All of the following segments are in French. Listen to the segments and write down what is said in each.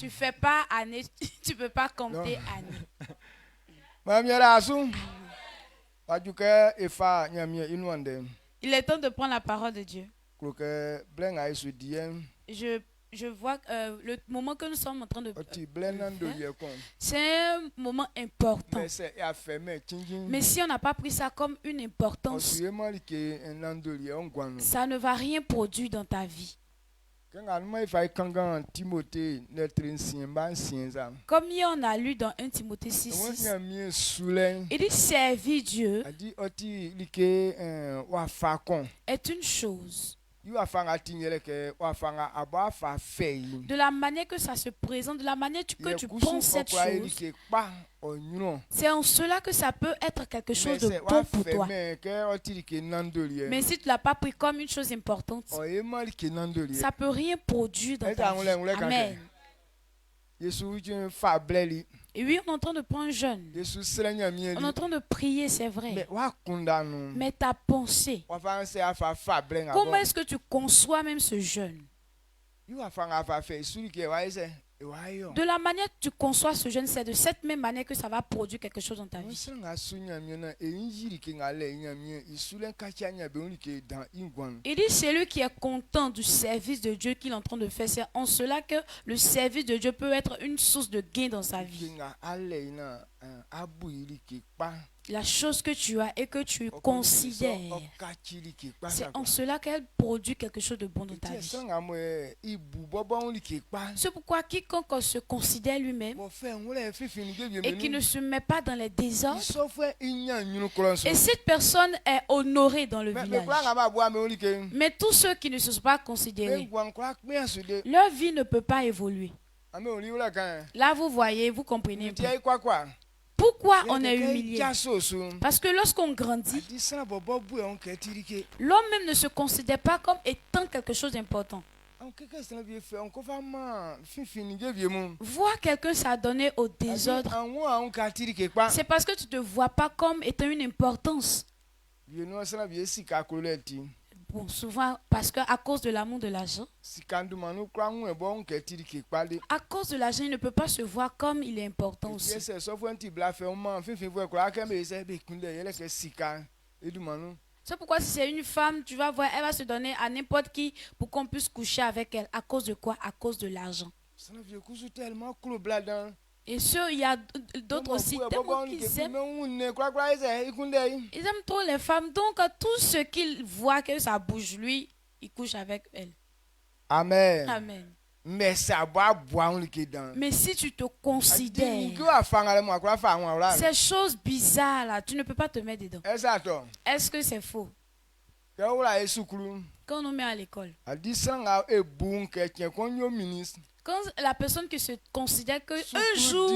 Tu fais pas année, tu peux pas compter année. Il est temps de prendre la parole de Dieu. Je vois le moment que nous sommes en train de c'est un moment important. Mais si on n'a pas pris ça comme une importance, ça ne va rien produire dans ta vie. Comme hier on a lu dans 1 Timothée 6:6, il dit servir Dieu est une chose. De la manière que ça se présente, de la manière que tu penses cette chose, c'est en cela que ça peut être quelque chose de bon pour toi. Mais si tu ne l'as pas pris comme une chose importante, ça ne peut rien produire dans ta vie. Amen. Et oui, on est en train de prendre un jeûne. On est en train de prier, c'est vrai. Mais ta pensée, comment est-ce que tu conçois même ce jeûne? De la manière que tu conçois ce jeûne, c'est de cette même manière que ça va produire quelque chose dans ta vie. Il dit celui qui est content du service de Dieu qu'il est en train de faire, c'est en cela que le service de Dieu peut être une source de gain dans sa vie. La chose que tu as et que tu considères, c'est en cela qu'elle produit quelque chose de bon dans ta vie. C'est pourquoi quiconque se considère lui-même et qui ne se met pas dans les désordres, et cette personne est honorée dans le village. Mais tous ceux qui ne se sont pas considérés, leur vie ne peut pas évoluer. Là, vous voyez, vous comprenez. Pourquoi on est humilié? Parce que lorsqu'on grandit, l'homme même ne se considère pas comme étant quelque chose d'important. Voir quelqu'un s'adonner au désordre, c'est parce que tu ne te vois pas comme étant une importance. Bon, souvent parce qu'à cause de l'amour de l'argent, à cause de l'argent, il ne peut pas se voir comme il est important aussi. C'est pourquoi si c'est une femme, tu vas voir, elle va se donner à n'importe qui pour qu'on puisse coucher avec elle. À cause de quoi? À cause de l'argent. Et il y a d'autres aussi ils aiment trop les femmes. Donc tout ce qu'ils voient que ça bouge, lui, il couche avec elle. Amen. Amen. Mais si tu te considères ces choses bizarres là, tu ne peux pas te mettre dedans. Est-ce que c'est faux? Quand on nous met à l'école, quand la personne qui se considère que un jour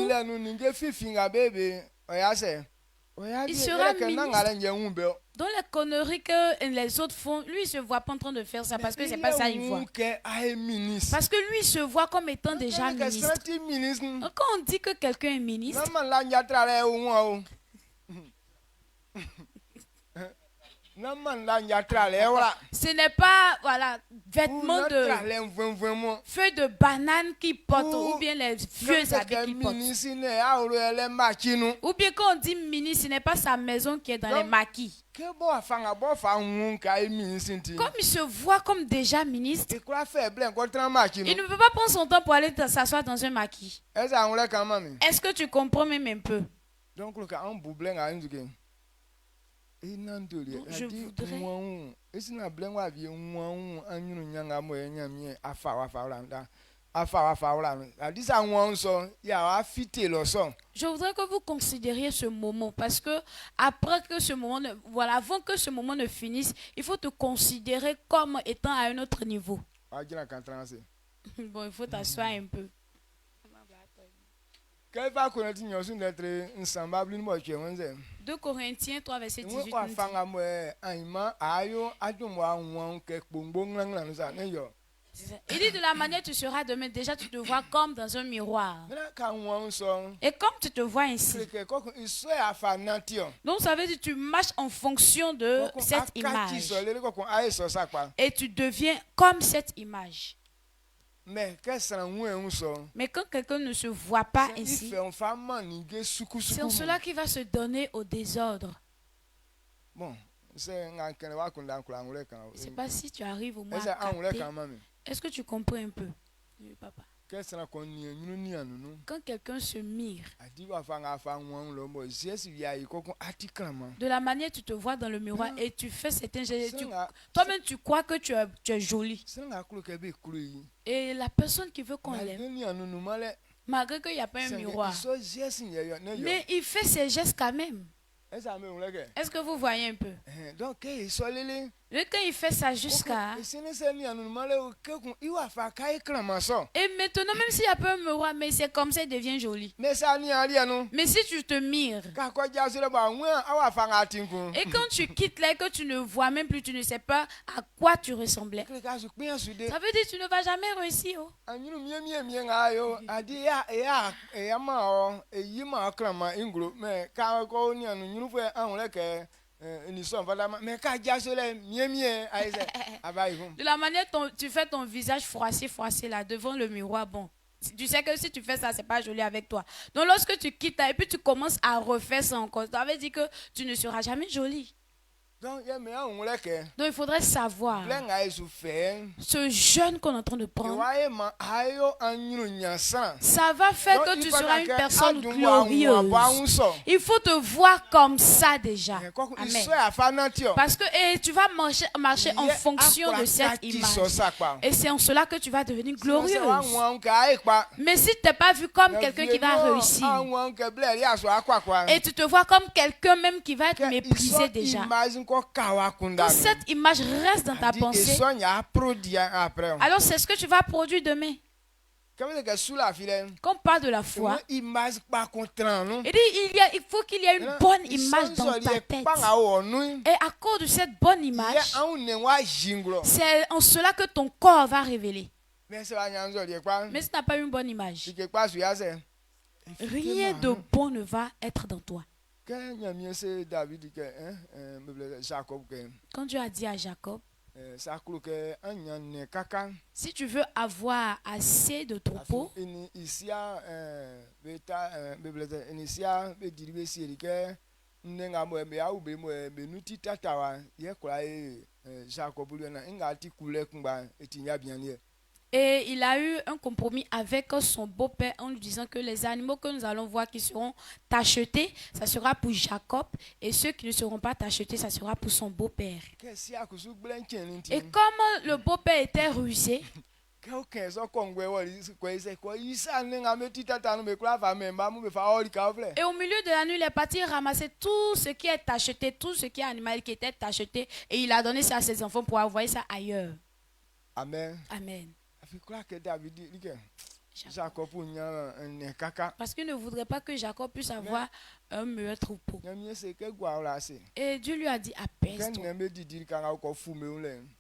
il sera ministre, dans les conneries que les autres font, lui il se voit pas en train de faire ça parce que c'est pas ça il voit. Parce que lui il se voit comme étant déjà ministre. Quand on dit que quelqu'un est ministre, ce n'est pas vêtements de feuilles de banane qu'ils portent ou bien les vieux habits qu'ils portent. Ou bien quand on dit ministre, ce n'est pas sa maison qui est dans les maquis. Comme il se voit comme déjà ministre, il ne peut pas prendre son temps pour aller s'asseoir dans un maquis. Est-ce que tu comprends même un peu? Je voudrais que vous considériez ce moment parce que après que ce moment avant que ce moment ne finisse, il faut te considérer comme étant à un autre niveau. Bon, il faut t'asseoir un peu. 2 Corinthiens 3 verset 18 il dit de la manière tu seras demain, déjà tu te vois comme dans un miroir. Et comme tu te vois ainsi, donc ça veut dire que tu marches en fonction de cette image. Et tu deviens comme cette image. Mais quand quelqu'un ne se voit pas ainsi, c'est en cela qu'il va se donner au désordre. Bon, je ne sais pas si tu arrives au moins à capter. Est-ce que tu comprends un peu, papa? Quand quelqu'un se mire, de la manière tu te vois dans le miroir et tu fais certains gestes, toi-même tu crois que tu es jolie. Et la personne qui veut qu'on l'aime, malgré qu'il n'y a pas un miroir, mais il fait ses gestes quand même. Est-ce que vous voyez un peu? Quand il fait ça jusqu'à... Et maintenant, même s'il n'y a pas un miroir, mais c'est comme ça, il devient joli. Mais si tu te mires, et quand tu quittes là, et que tu ne vois même plus, tu ne sais pas à quoi tu ressemblais, ça veut dire que tu ne vas jamais réussir. De la manière dont tu fais ton visage froissé là devant le miroir, bon, tu sais que si tu fais ça, c'est pas joli avec toi. Donc lorsque tu quittes et puis tu commences à refaire ça encore, ça veut dire que tu ne seras jamais jolie. Donc il faudrait savoir ce jeûne qu'on est en train de prendre, ça va faire que tu seras une personne glorieuse. Il faut te voir comme ça déjà. Amen. Parce que tu vas marcher en fonction de cette image. Et c'est en cela que tu vas devenir glorieuse. Mais si tu n'es pas vu comme quelqu'un qui va réussir, et tu te vois comme quelqu'un même qui va être méprisé déjà, quand cette image reste dans ta pensée, alors c'est ce que tu vas produire demain. Quand on parle de la foi, il faut qu'il y ait une bonne image dans ta tête. Et à cause de cette bonne image, c'est en cela que ton corps va révéler. Mais si tu n'as pas une bonne image, rien de bon ne va être dans toi. Quand Dieu a dit à Jacob, si tu veux avoir assez de troupeaux, et il a eu un compromis avec son beau-père en lui disant que les animaux que nous allons voir qui seront tachetés, ça sera pour Jacob, et ceux qui ne seront pas tachetés, ça sera pour son beau-père. Et comme le beau-père était rusé, et au milieu de la nuit, il est parti ramasser tout ce qui est tacheté, tout ce qui est animal qui était tacheté, et il a donné ça à ses enfants pour envoyer ça ailleurs. Amen. Amen. Parce qu'il ne voudrait pas que Jacob puisse avoir un meilleur troupeau. Et Dieu lui a dit, apaise-toi.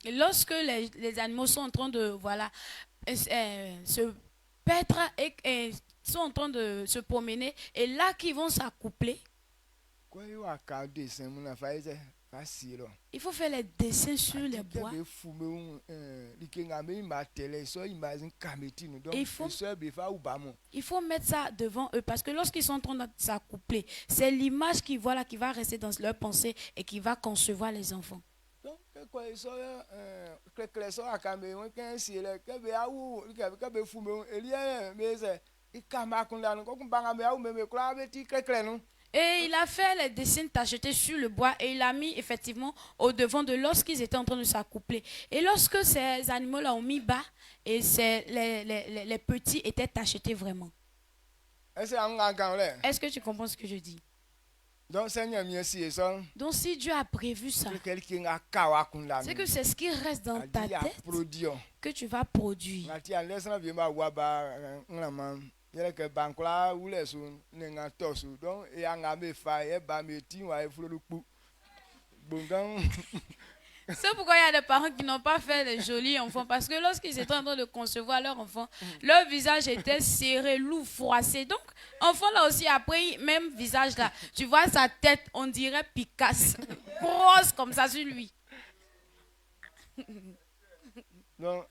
Et lorsque les animaux sont en train de se paître et sont en train de se promener, et là qu'ils vont s'accoupler, il faut faire les dessins sur les bois. Il faut mettre ça devant eux, parce que lorsqu'ils sont en train de s'accoupler, c'est l'image qu'ils voient là qui va rester dans leur pensée et qui va concevoir les enfants. Et il a fait les dessins tachetés sur le bois et il a mis effectivement au devant de lorsqu'ils étaient en train de s'accoupler. Et lorsque ces animaux-là ont mis bas, et les petits étaient tachetés vraiment. Est-ce que tu comprends ce que je dis? Donc si Dieu a prévu ça, c'est que c'est ce qui reste dans ta tête que tu vas produire. C'est pourquoi il y a des parents qui n'ont pas fait de jolis enfants, parce que lorsqu'ils étaient en train de concevoir leur enfant, leur visage était serré, lourd, froissé. Donc, enfant là aussi a pris même visage là. Tu vois sa tête, on dirait Picasso, grosse comme ça sur lui. Donc,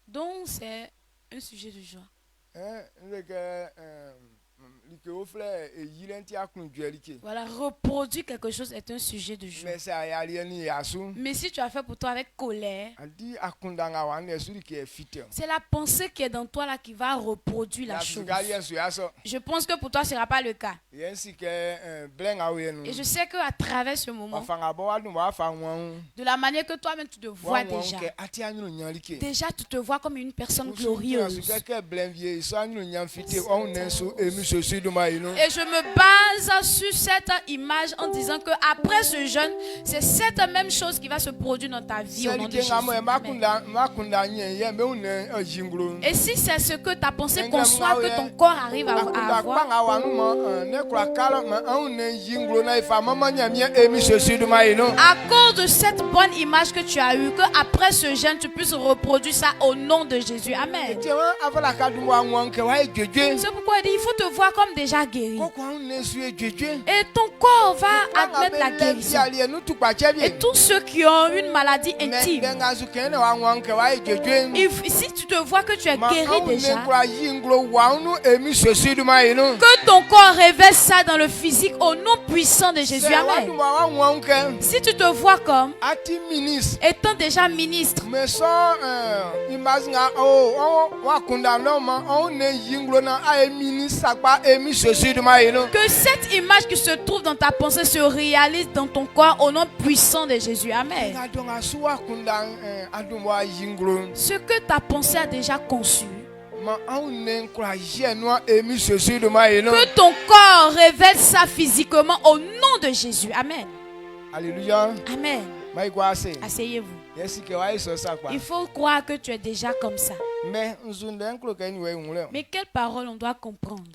Donc c'est un sujet de joie. Voilà, reproduire quelque chose est un sujet de joie. Mais si tu as fait pour toi avec colère, c'est la pensée qui est dans toi là qui va reproduire la chose. Je pense que pour toi ce ne sera pas le cas. Et je sais qu'à travers ce moment, de la manière que toi-même tu te vois déjà tu te vois comme une personne glorieuse. Et je me base sur cette image en disant que après ce jeûne, c'est cette même chose qui va se produire dans ta vie au nom de Jésus. Amen. Et si c'est ce que ta pensée conçoit que ton corps arrive à avoir, à cause de cette bonne image que tu as eue, que après ce jeûne tu puisses reproduire ça au nom de Jésus. Amen. C'est pourquoi il dit, il faut te voir comme déjà guéri. Et ton corps va admettre la guérison. Et tous ceux qui ont une maladie intime, si tu te vois que tu es guéri déjà, que ton corps révèle ça dans le physique au nom puissant de Jésus. Amen. Si tu te vois comme étant déjà ministre, que cette image qui se trouve dans ta pensée se réalise dans ton corps au nom puissant de Jésus. Amen. Ce que ta pensée a déjà conçu, que ton corps révèle ça physiquement au nom de Jésus. Amen. Alléluia. Amen. Asseyez-vous. Il faut croire que tu es déjà comme ça. Mais quelle parole on doit comprendre?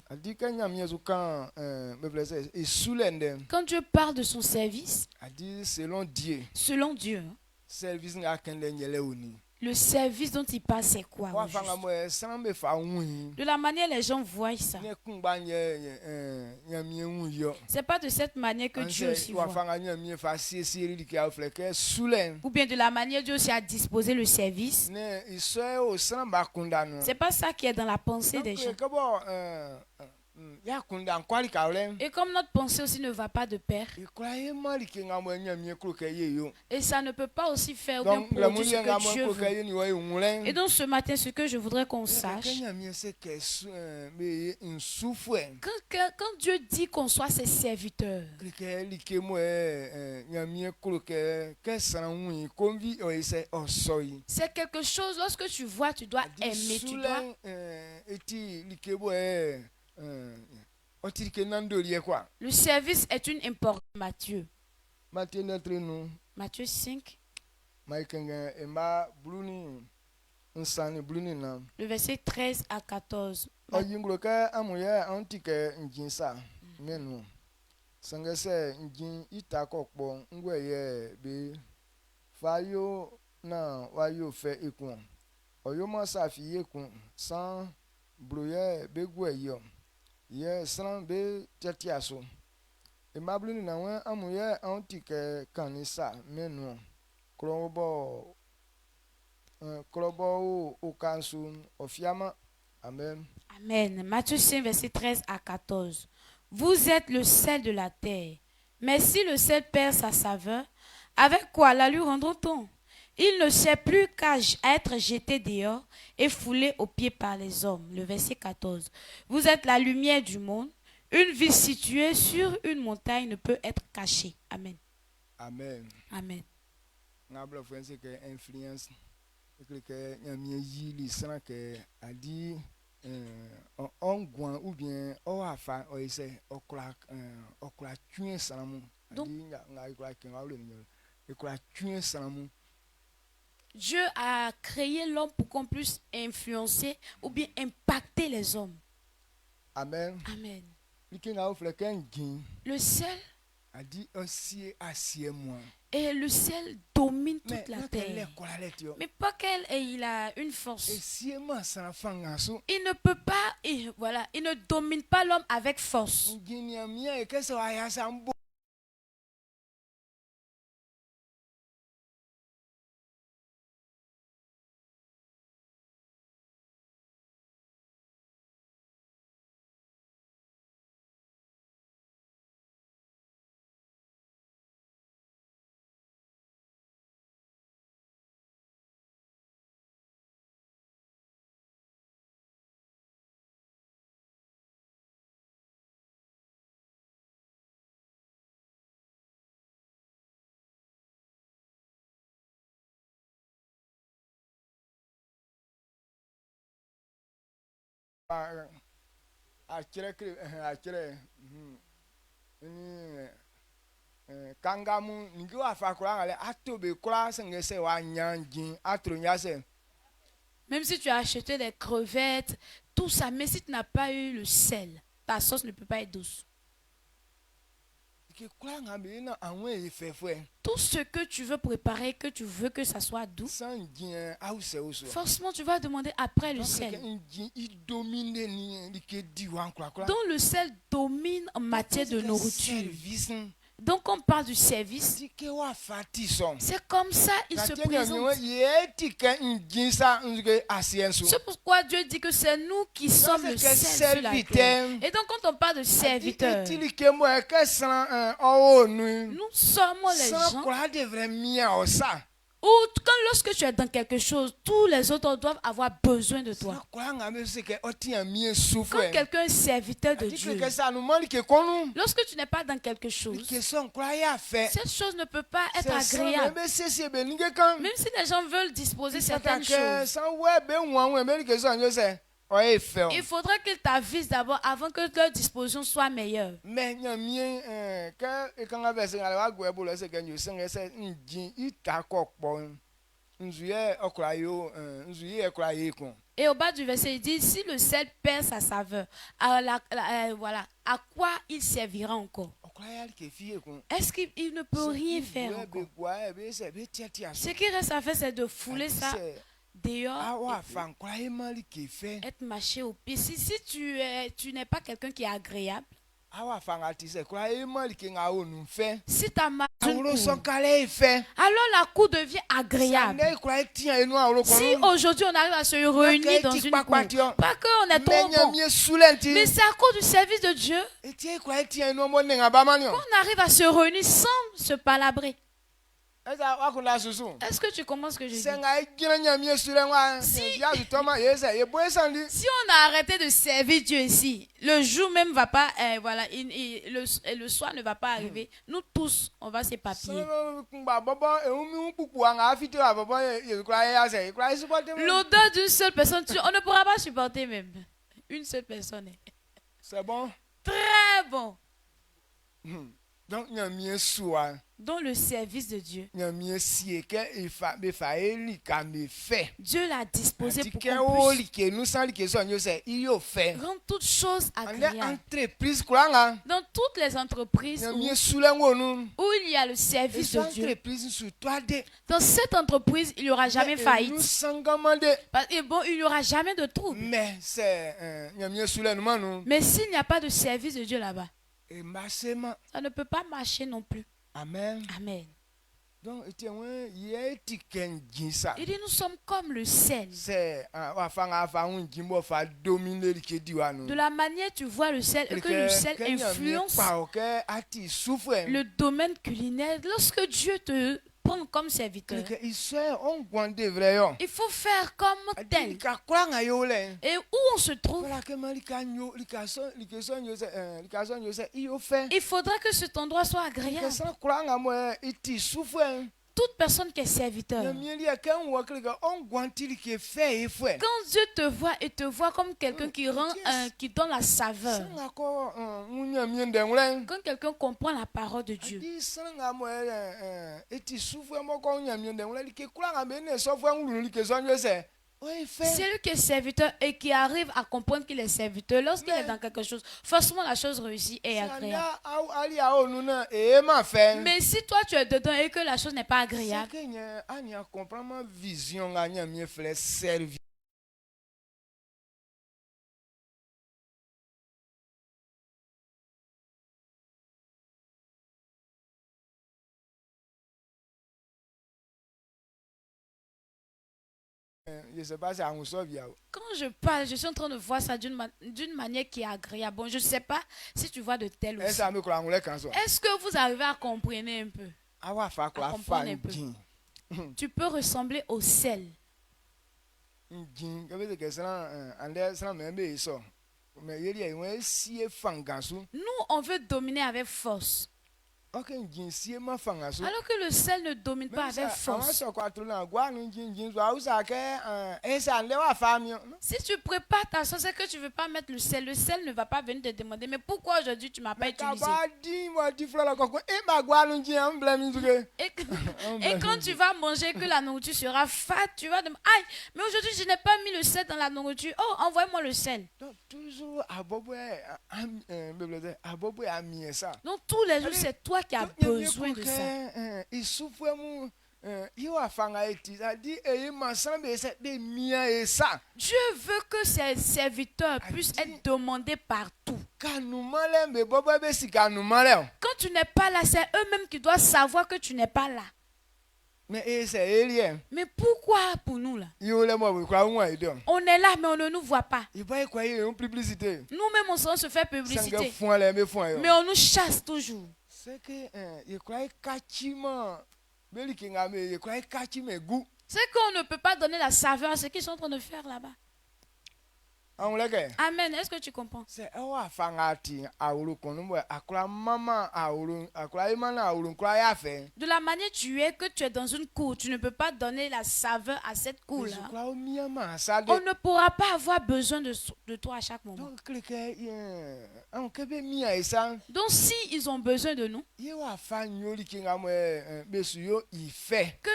Quand Dieu parle de son service, selon Dieu, le service dont il parle, c'est quoi? De la manière les gens voient ça. C'est pas de cette manière que Dieu aussi voit. Ou bien de la manière Dieu aussi a disposé le service. C'est pas ça qui est dans la pensée des gens. Et comme notre pensée aussi ne va pas de pair, et ça ne peut pas aussi faire bien produire ce que Dieu veut. Et donc ce matin, ce que je voudrais qu'on sache, quand Dieu dit qu'on soit ses serviteurs, c'est quelque chose, lorsque tu vois, tu dois aimer, tu dois... Le service est une importance. Matthieu 5. Le verset 13 à 14. Sran be tetiaso e mabluni na wan amuye antike kanisa menu krobo o kansu ofiama. Amen. Amen. Matthieu 5 verset 13 à 14. Vous êtes le sel de la terre. Mais si le sel perd sa saveur, avec quoi la lui rendra-t-on? Il ne sert plus qu'à être jeté dehors et foulé aux pieds par les hommes. Le verset 14. Vous êtes la lumière du monde. Une ville située sur une montagne ne peut être cachée. Amen. Amen. Amen. Donc, Dieu a créé l'homme pour qu'on puisse influencer ou bien impacter les hommes. Amen. Amen. Le sel. Et le sel domine toute la terre. Mais pas qu'il a une force. Il ne peut pas, il ne domine pas l'homme avec force. Même si tu as acheté des crevettes, tout ça, mais si tu n'as pas eu le sel, ta sauce ne peut pas être douce. Tout ce que tu veux préparer, que tu veux que ça soit doux, forcément tu vas demander après le sel. Donc le sel domine en matière de nourriture. Donc on parle du service. C'est comme ça il se présente. C'est pourquoi Dieu dit que c'est nous qui sommes le sel sur la terre. Et donc quand on parle de serviteur, nous sommes les gens où lorsque tu es dans quelque chose, tous les autres doivent avoir besoin de toi. Quand quelqu'un est serviteur de Dieu, lorsque tu n'es pas dans quelque chose, cette chose ne peut pas être agréable. Même si les gens veulent disposer certaines choses, il faudra qu'ils t'avisent d'abord avant que leur disposition soit meilleure. Et au bas du verset, il dit, si le sel perd sa saveur, voilà, à quoi il servira encore? Est-ce qu'il ne peut rien faire encore? Ce qui reste à faire, c'est de fouler ça dehors, être mâché au pied. Si tu n'es pas quelqu'un qui est agréable, si ta main alors la cour devient agréable. Si aujourd'hui on arrive à se réunir dans une cour, pas qu'on est trop bon, mais c'est à cause du service de Dieu qu'on arrive à se réunir sans se palabrer. Est-ce que tu comprends ce que je dis? Si on a arrêté de servir Dieu ici, le jour même va pas, voilà, le soir ne va pas arriver. Nous tous, on va s'éparpiller. L'odeur d'une seule personne, on ne pourra pas supporter même. Une seule personne. C'est bon? Très bon. Donc, dans le service de Dieu, Dieu l'a disposé pour qu'on puisse rendre toutes choses agréables. Dans toutes les entreprises où il y a le service de Dieu, dans cette entreprise, il n'y aura jamais faillite. Et bon, il n'y aura jamais de trouble. Mais s'il n'y a pas de service de Dieu là-bas, ça ne peut pas marcher non plus. Amen. Amen. Donc, il dit, nous sommes comme le sel. De la manière tu vois le sel, et que le sel influence le domaine culinaire. Lorsque Dieu te prend comme serviteur, il faut faire comme tel. Et où on se trouve, il faudra que cet endroit soit agréable. Toute personne qui est serviteur, quand Dieu te voit et te voit comme quelqu'un qui donne la saveur, quand quelqu'un comprend la parole de Dieu, c'est lui qui est serviteur et qui arrive à comprendre qu'il est serviteur. Lorsqu'il est dans quelque chose, forcément la chose réussit et agréable. Mais si toi tu es dedans et que la chose n'est pas agréable, je sais pas, quand je parle, je suis en train de voir ça d'une manière qui est agréable. Bon, je ne sais pas si tu vois de tel aussi. Est-ce que vous arrivez à comprendre un peu? Tu peux ressembler au sel. Nous, on veut dominer avec force. Alors que le sel ne domine pas avec force. Si tu prépares ta sauce et que tu ne veux pas mettre le sel ne va pas venir te demander mais pourquoi aujourd'hui tu ne m'as pas utilisé. Et quand tu vas manger que la nourriture sera fade, tu vas demander aïe, mais aujourd'hui je n'ai pas mis le sel dans la nourriture. Oh, envoie-moi le sel. Donc tous les jours c'est toi qui as besoin de ça. Dieu veut que ses serviteurs puissent être demandés partout. Quand tu n'es pas là, c'est eux-mêmes qui doivent savoir que tu n'es pas là. Mais pourquoi pour nous là? On est là mais on ne nous voit pas. Nous-mêmes on se fait publicité. Mais on nous chasse toujours. C'est qu'on ne peut pas donner la saveur à ce qu'ils sont en train de faire là-bas. Amen. Est-ce que tu comprends? De la manière tu es, que tu es dans une cour, tu ne peux pas donner la saveur à cette cour-là. On ne pourra pas avoir besoin de toi à chaque moment. Donc si ils ont besoin de nous, que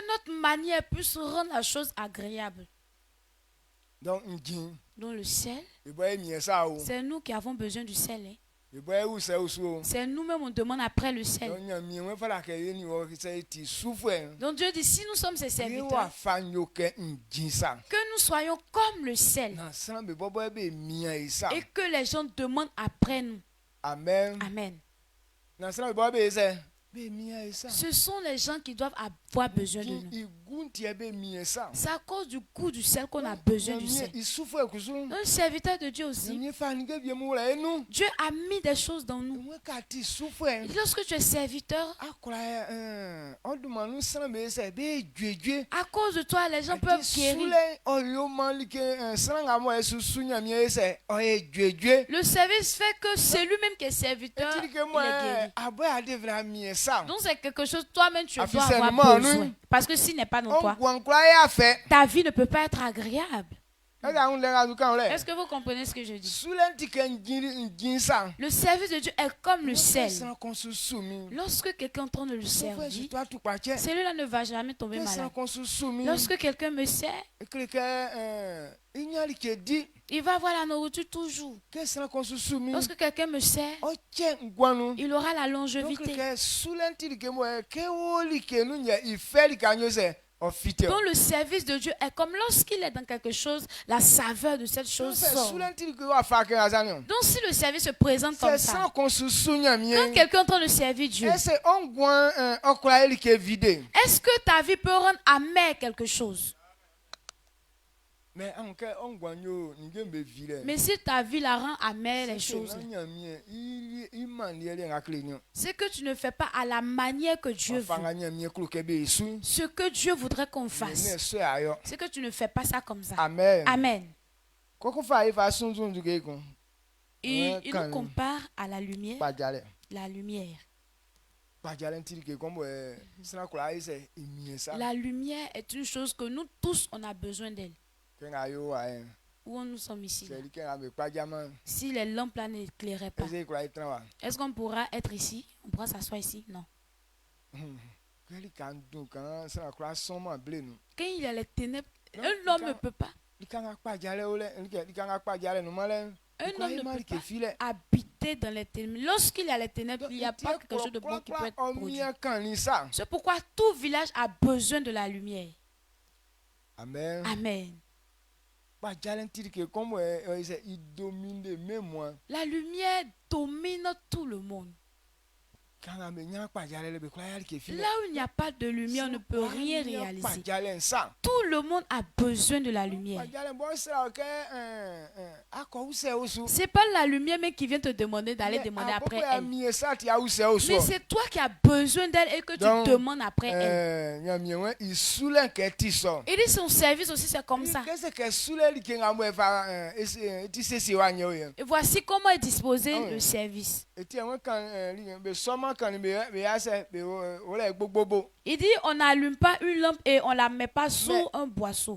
notre manière puisse rendre la chose agréable. Donc le sel, c'est nous qui avons besoin du sel. C'est nous-mêmes on demande après le sel. Donc Dieu dit si nous sommes ses serviteurs, que nous soyons comme le sel et que les gens demandent après nous. Amen. Amen. Ce sont les gens qui doivent avoir besoin de nous. C'est à cause du goût du sel qu'on a besoin du sel. Un serviteur de Dieu aussi. Dieu a mis des choses dans nous. Lorsque tu es serviteur, à cause de toi, les gens peuvent guérir. Le service fait que c'est lui-même qui est serviteur, il est guéri. Donc c'est quelque chose toi-même tu dois avoir besoin. Parce que s'il n'est pas dans toi, ta vie ne peut pas être agréable. Est-ce que vous comprenez ce que je dis? Le service de Dieu est comme le sel. Lorsque quelqu'un est en train de le servir, celui-là ne va jamais tomber malade. Lorsque quelqu'un me sert, il va avoir la nourriture toujours. Lorsque quelqu'un me sert, il aura la longévité. Donc le service de Dieu est comme lorsqu'il est dans quelque chose, la saveur de cette chose sort. Donc si le service se présente comme ça, quand quelqu'un est en train de servir Dieu, est-ce que ta vie peut rendre amer quelque chose? Mais si ta vie la rend amère les choses, c'est que tu ne fais pas à la manière que Dieu veut. Ce que Dieu voudrait qu'on fasse, c'est que tu ne fais pas ça comme ça. Amen. Amen. Il nous compare à la lumière. La lumière. La lumière est une chose que nous tous on a besoin d'elle. Où nous sommes ici là. Si les lampes là n'éclairaient pas, est-ce qu'on pourra être ici? On pourra s'asseoir ici? Non. Quand il y a les ténèbres, un homme ne peut pas. Un homme ne peut pas habiter dans les ténèbres. Lorsqu'il y a les ténèbres, il n'y a pas quelque chose de bon qui peut être produit. C'est pourquoi tout village a besoin de la lumière. Amen. Amen. La lumière domine tout le monde. Là où il n'y a pas de lumière, on ne peut rien réaliser. Tout le monde a besoin de la lumière. C'est pas la lumière mais qui vient te demander d'aller demander après elle. Mais c'est toi qui as besoin d'elle et que tu demandes après elle. Il dit son service aussi c'est comme ça. Et voici comment est disposé le service. Il dit on n'allume pas une lampe et on la met pas sous un boisseau.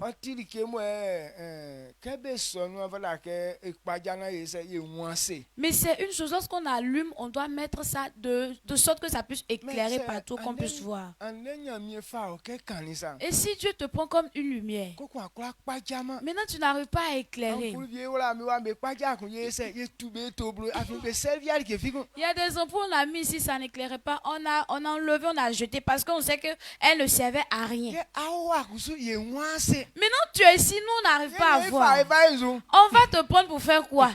Mais c'est une chose, lorsqu'on allume, on doit mettre ça de sorte que ça puisse éclairer partout, qu'on puisse voir. Et si Dieu te prend comme une lumière, maintenant tu n'arrives pas à éclairer. Il y a des ampoules, on a mis ici, ça n'éclairait pas. On a enlevé, on a jeté parce qu'on sait qu'elle ne servait à rien. Maintenant tu es ici, nous on n'arrive pas à voir. On va te prendre pour faire quoi?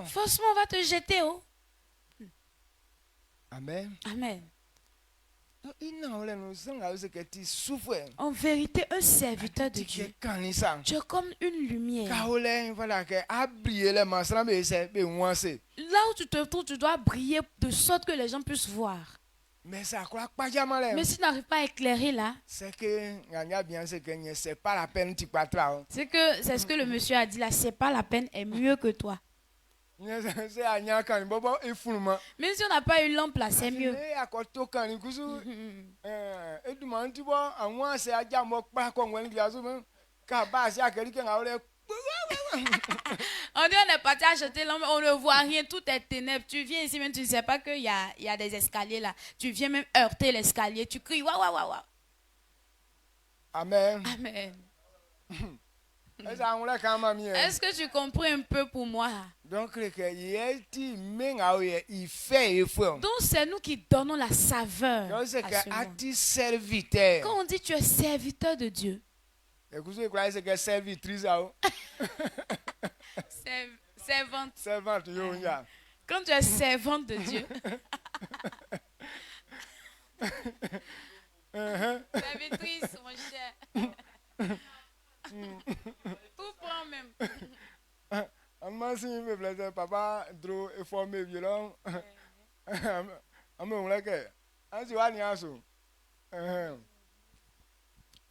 Forcément, on va te jeter. Oh. Amen. Amen. En vérité, un serviteur de Dieu, tu es comme une lumière. Là où tu te trouves, tu dois briller de sorte que les gens puissent voir. Mais si tu n'arrives pas à éclairer là, c'est ce que le monsieur a dit là, c'est pas la peine, est mieux que toi. Même si on n'a pas une lampe là, c'est mieux. On dit on est parti acheter l'homme, on ne voit rien, tout est ténèbres. Tu viens ici, même tu ne sais pas qu'il y a des escaliers là. Tu viens même heurter l'escalier, tu cries waouh waouh waouh. Amen. Amen. Est-ce que tu comprends un peu pour moi? Donc c'est nous qui donnons la saveur à ce monde. Quand on dit tu es serviteur de Dieu, servante. Quand tu es servante de Dieu, servitrice, mon cher. Tout prend même. Papa trop formé violon.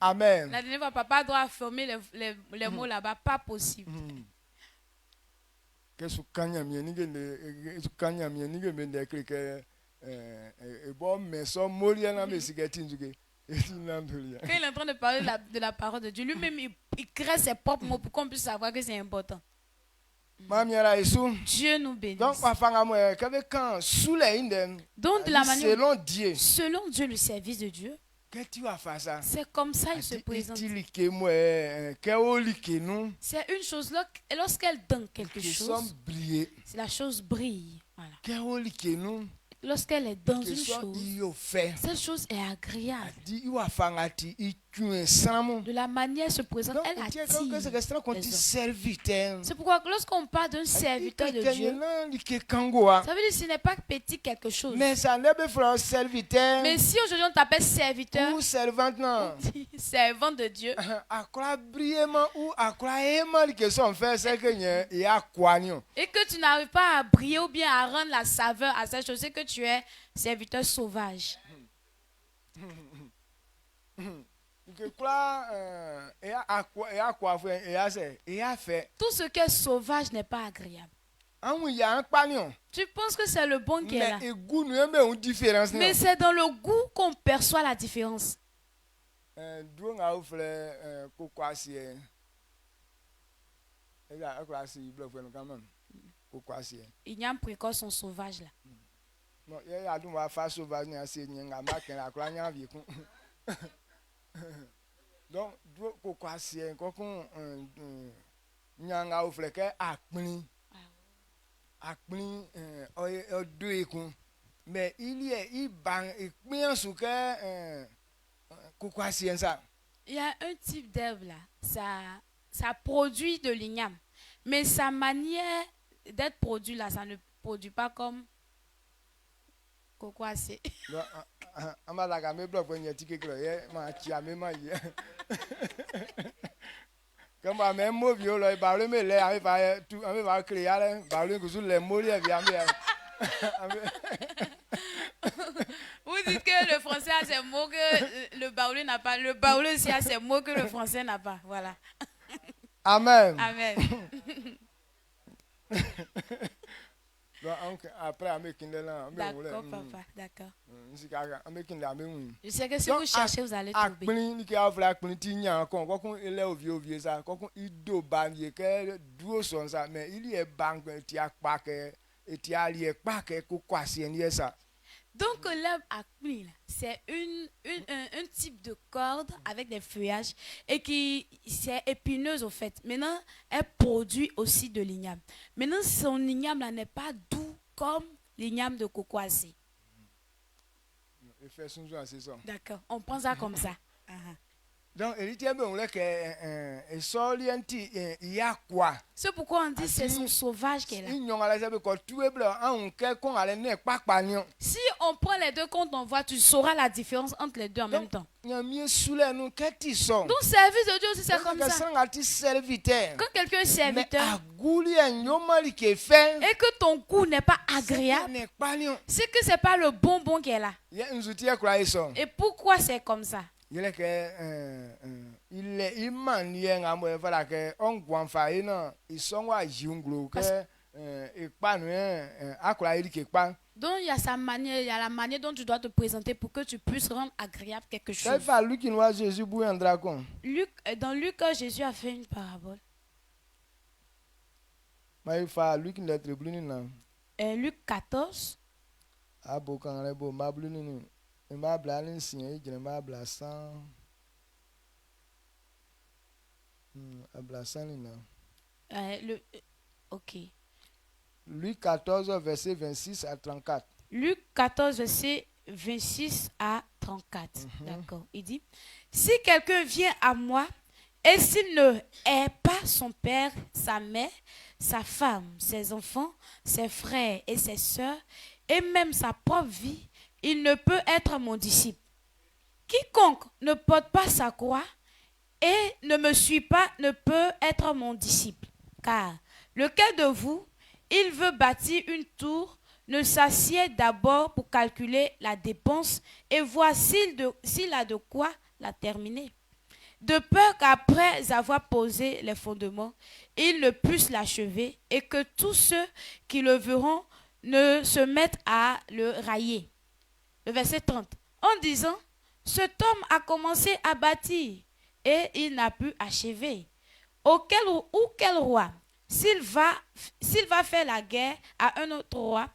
Amen. La dernière fois, papa doit former les mots là-bas, pas possible. Quand il est en train de parler de la parole de Dieu, lui-même il crée ses propres mots pour qu'on puisse savoir que c'est important. Dieu nous bénisse. Donc de la manière, selon Dieu, le service de Dieu, c'est comme ça il se présente. C'est une chose, lorsqu'elle donne quelque chose, la chose brille. Voilà. Lorsqu'elle est dans une chose, cette chose est agréable. De la manière elle se présente, elle attire les hommes. C'est pourquoi lorsqu'on parle d'un serviteur de Dieu, ça veut dire que ce n'est pas petit quelque chose. Mais si aujourd'hui on t'appelle serviteur ou servante de Dieu, et que tu n'arrives pas à briller ou bien à rendre la saveur à cette chose, c'est que tu es serviteur sauvage. Tout ce qui est sauvage n'est pas agréable. Tu penses que c'est le bon qui est là. Mais c'est dans le goût qu'on perçoit la différence. Il y a un précoce sont sauvages là. Donc, mais il y a un type d'herbe là, ça produit de l'igname, mais sa manière d'être produit là, ça ne produit pas comme cocoacier. Vous dites que le français a ces mots que le baoulé n'a pas. Le baoulé aussi a ces mots que le français n'a pas. Voilà. Amen. Amen. Après, d'accord, papa, d'accord. Je sais que si vous cherchez, vous allez trouver. Donc l'herbe acmé, c'est un type de corde avec des feuillages et qui c'est épineuse au fait. Maintenant, elle produit aussi de l'igname. Maintenant, son igname là n'est pas doux comme l'igname de cocoisier. D'accord, on pense ça comme ça. Donc, c'est pourquoi on dit que c'est son sauvage qu'elle a. Si on prend les deux comptes, on voit, tu sauras la différence entre les deux en même temps. Donc, service de Dieu aussi, c'est comme ça. Quand quelqu'un est serviteur et que ton goût n'est pas agréable, c'est que ce n'est pas le bonbon qu'elle a. Et pourquoi c'est comme ça? Donc il y a sa manière, il y a la manière dont tu dois te présenter pour que tu puisses rendre agréable quelque chose. Dans Luc, Jésus a fait une parabole. Luc 14. Ok. Luc 14, verset 26 à 34. Luc 14, verset 26 à 34. D'accord. Il dit, si quelqu'un vient à moi et s'il ne hait pas son père, sa mère, sa femme, ses enfants, ses frères et ses sœurs, et même sa propre vie, il ne peut être mon disciple. Quiconque ne porte pas sa croix et ne me suit pas ne peut être mon disciple. Car lequel de vous, il veut bâtir une tour, ne s'assied d'abord pour calculer la dépense et voir s'il a de quoi la terminer. De peur qu'après avoir posé les fondements, il ne puisse l'achever et que tous ceux qui le verront ne se mettent à le railler. Le verset 30. En disant, cet homme a commencé à bâtir et il n'a pu achever. Quel roi, s'il va faire la guerre à un autre roi,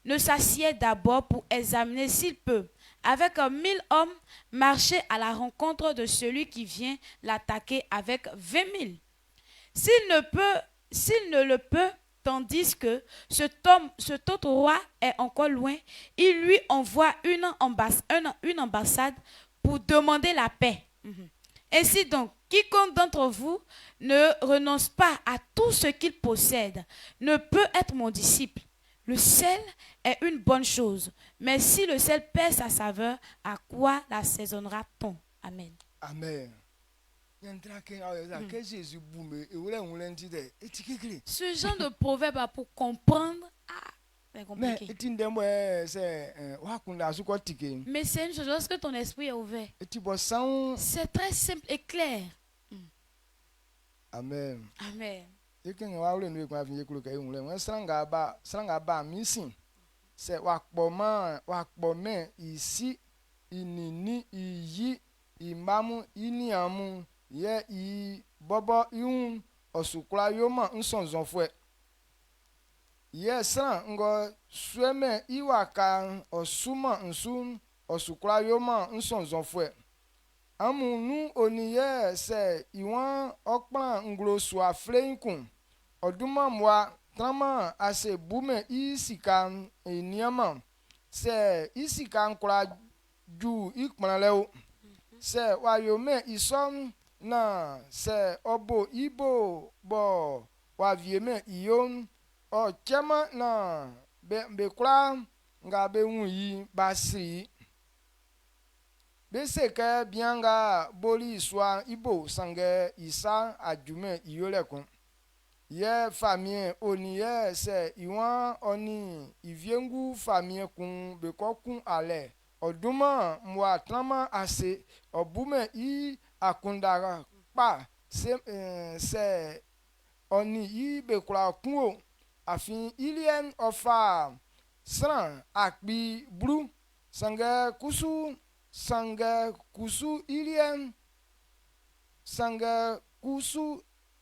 ne s'assied d'abord pour examiner s'il peut, avec 1000 hommes, marcher à la rencontre de celui qui vient l'attaquer avec 20 000. S'il ne le peut, tandis que cet autre roi est encore loin, il lui envoie une ambassade pour demander la paix. Ainsi donc, quiconque d'entre vous ne renonce pas à tout ce qu'il possède ne peut être mon disciple. Le sel est une bonne chose, mais si le sel perd sa saveur, à quoi l'assaisonnera-t-on? Amen. Amen. Ce genre de proverbe pour comprendre, c'est compliqué. Mais c'est une chose, lorsque ton esprit est ouvert, c'est très simple et clair. Amen. Amen. Ye I bobo iun osukla yoma nsonzonfwe. Ye san ngo sweme iwaka osuma nsun osukla yoma nsonzonfwe. Amunu oniye se iwan okpan nglo swa fleinkun. Oduma mwa trama ase bume isika eniama. Se isika nkla ju ikmanaleo. Se wayome isom na se obo ibo bo wa vieme iyon o chema na be kula nga be yi basi be seke bianga boli swa ibo sange isa ajume iyole kun ye famille oniye se iwan oni iviengu famille kun be kokun ale oduma mwa trama ase obume I akundara pa se oni I be kula kun afin ilien ofa sran akbi bru sanga kusu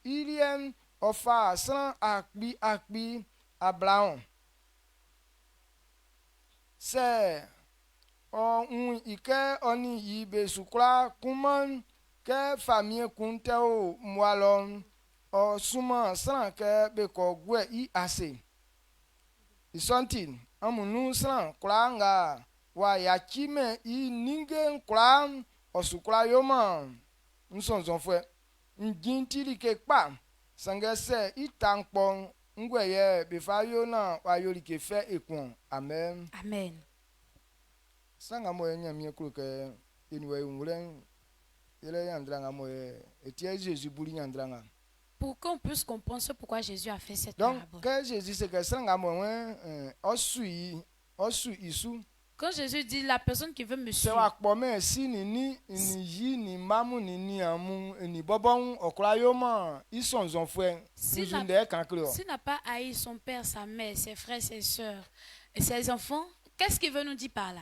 ilien ofa sran akbi Abraham c'est on ike oni yibe sukra kuman ke famille kunteo mwalon o suma sran ke be ko gwe I ase isontin amunu sran klanga wa yakime I ninge kla osukra yoma nsonzon fwe njintiri ke pa sangese itankpon ngweye befayo na wayori ke fe ekun amen amen sanga mo enya mi ekuru ke inwe ungulen ele yandranga mo etie Jésus buli yandrang. Pour qu'on puisse comprendre pourquoi Jésus a fait cette parabole. Donc que Jésus c'est que sanga mo osu isu. Quand Jésus dit la personne qui veut me suivre, s'il n'a pas haï son père, sa mère, ses frères, ses soeurs et ses enfants, qu'est-ce qu'il veut nous dire par là?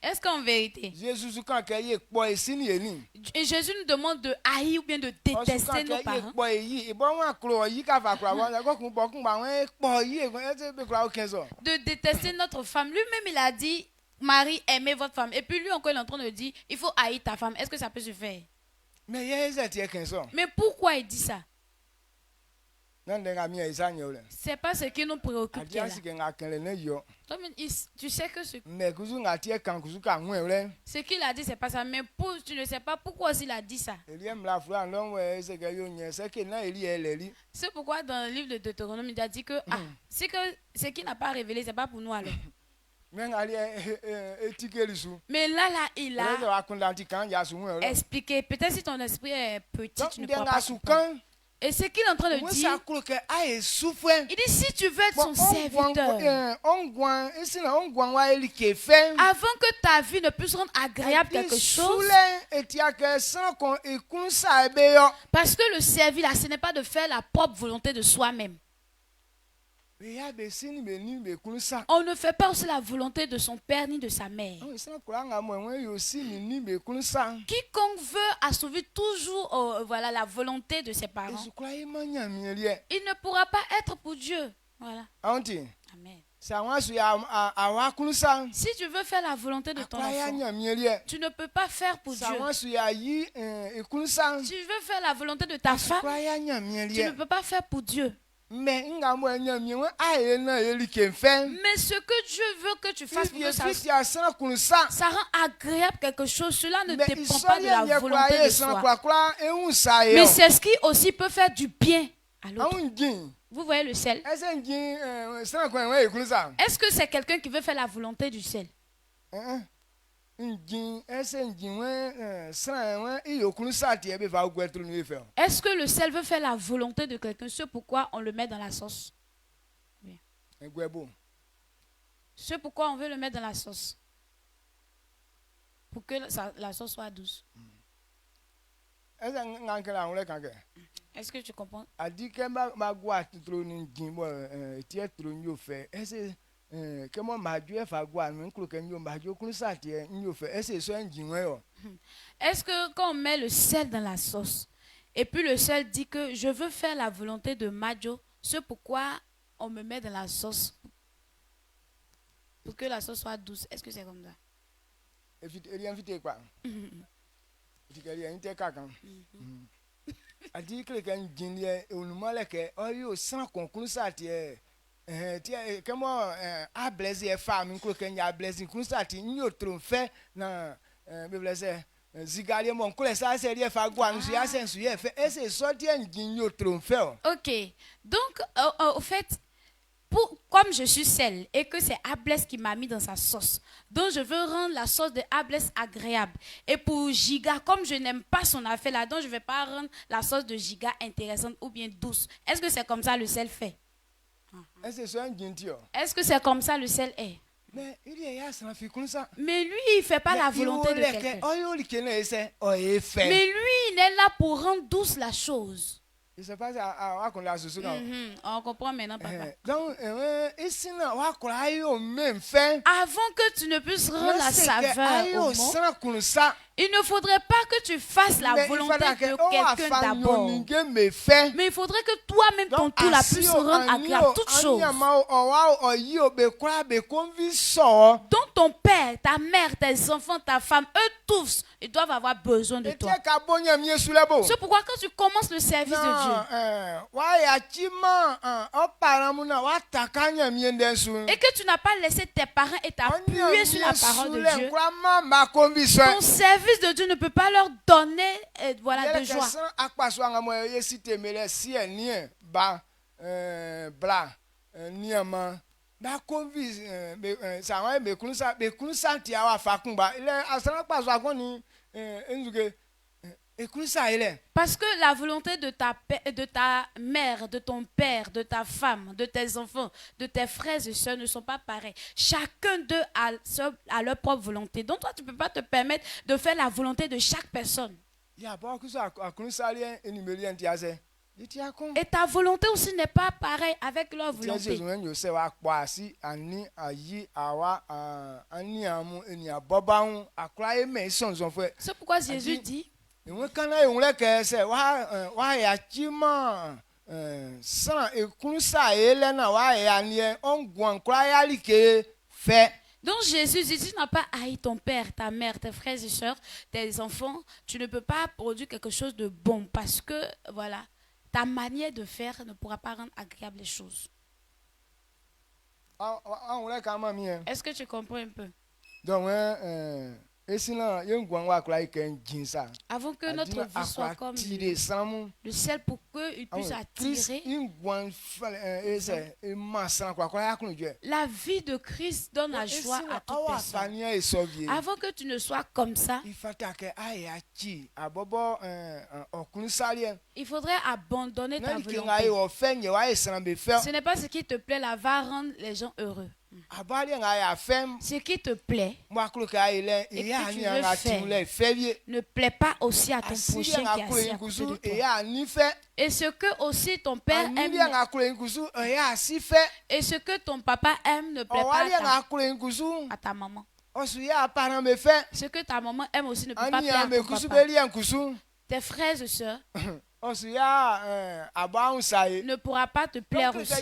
Est-ce qu'en vérité, Jésus nous demande de haïr ou bien de détester nos parents? De détester notre femme. Lui-même, il a dit, Marie, aimez votre femme. Et puis lui encore, il est en train de dire, il faut haïr ta femme. Est-ce que ça peut se faire? Mais pourquoi il dit ça? C'est pas ce qui nous préoccupe. Tu sais que ce qu'il a dit, c'est pas ça. Mais tu ne sais pas pourquoi il a dit ça. C'est pourquoi dans le livre de Deutéronome, il a dit que, c'est que ce qu'il n'a pas révélé, c'est pas pour nous alors. Mais là, il a expliqué. Peut-être si ton esprit est petit, tu ne peux pas comprendre. Et ce qu'il est en train de dire, il dit si tu veux être son serviteur, avant que ta vie ne puisse rendre agréable quelque chose, parce que le servir là, ce n'est pas de faire la propre volonté de soi-même. On ne fait pas aussi la volonté de son père ni de sa mère. Quiconque veut assouvir toujours la volonté de ses parents, il ne pourra pas être pour Dieu. Voilà. Amen. Si tu veux faire la volonté de ton enfant, tu ne peux pas faire pour Dieu. Si tu veux faire la volonté de ta femme, tu ne peux pas faire pour Dieu. Mais ce que Dieu veut que tu fasses pour que ça rend agréable quelque chose, cela ne dépend pas de la volonté de soi. Mais c'est ce qui aussi peut faire du bien à l'autre. Vous voyez le sel? Est-ce que c'est quelqu'un qui veut faire la volonté du sel? Est-ce que le sel veut faire la volonté de quelqu'un? C'est pourquoi on le met dans la sauce. Bien. C'est pourquoi on veut le mettre dans la sauce. Pour que la sauce soit douce. Est-ce que tu comprends? Est-ce que quand on met le sel dans la sauce et puis le sel dit que je veux faire la volonté de Majo, c'est pourquoi on me met dans la sauce pour que la sauce soit douce? Est-ce que c'est comme ça? Ok, donc au fait, comme je suis sel et que c'est Ablès qui m'a mis dans sa sauce, donc je veux rendre la sauce de Ablès agréable. Et pour Giga, comme je n'aime pas son affaire là, donc je ne vais pas rendre la sauce de Giga intéressante ou bien douce. Est-ce que c'est comme ça le sel fait? Est-ce que c'est comme ça le sel est? Mais lui, il ne fait pas la volonté de quelqu'un. Mais lui, il est là pour rendre douce la chose. Je sais pas si on comprend maintenant, papa. Donc, avant que tu ne puisses rendre la saveur au mot, il ne faudrait pas que tu fasses la volonté de quelqu'un d'abord. Mais il faudrait que toi-même, ton tour, la puisse rendre agréable toutes choses. Donc ton père, ta mère, tes enfants, ta femme, eux tous, ils doivent avoir besoin de toi. C'est pourquoi quand tu commences le service de Dieu, et que tu n'as pas laissé tes parents et t'appuyer sur la parole de Dieu, ton service de Dieu ne peut pas leur donner de joie. Parce que la volonté de ta mère, de ton père, de ta femme, de tes enfants, de tes frères et sœurs ne sont pas pareils. Chacun d'eux a leur propre volonté. Donc toi, tu ne peux pas te permettre de faire la volonté de chaque personne. Et ta volonté aussi n'est pas pareille avec leur volonté. C'est pourquoi Jésus dit, donc Jésus dit, tu n'as pas haï ton père, ta mère, tes frères et sœurs, tes enfants, tu ne peux pas produire quelque chose de bon parce que, voilà, ta manière de faire ne pourra pas rendre agréable les choses. Est-ce que tu comprends un peu? Donc, avant que notre vie soit comme le sel pour qu'il puisse attirer, la vie de Christ donne la joie à toute personne. Avant que tu ne sois comme ça, il faudrait abandonner ta volonté. Ce n'est pas ce qui te plaît là, va rendre les gens heureux. Ce qui te plaît et que tu veux faire ne plaît pas aussi à ton prochain qui est assis à côté de toi. Et ce que aussi ton père aime et ce que ton papa aime ne plaît pas à ta maman. Ce que ta maman aime aussi ne peut pas plaire à ton papa. Tes frères et sœurs ne pourra pas te plaire aussi.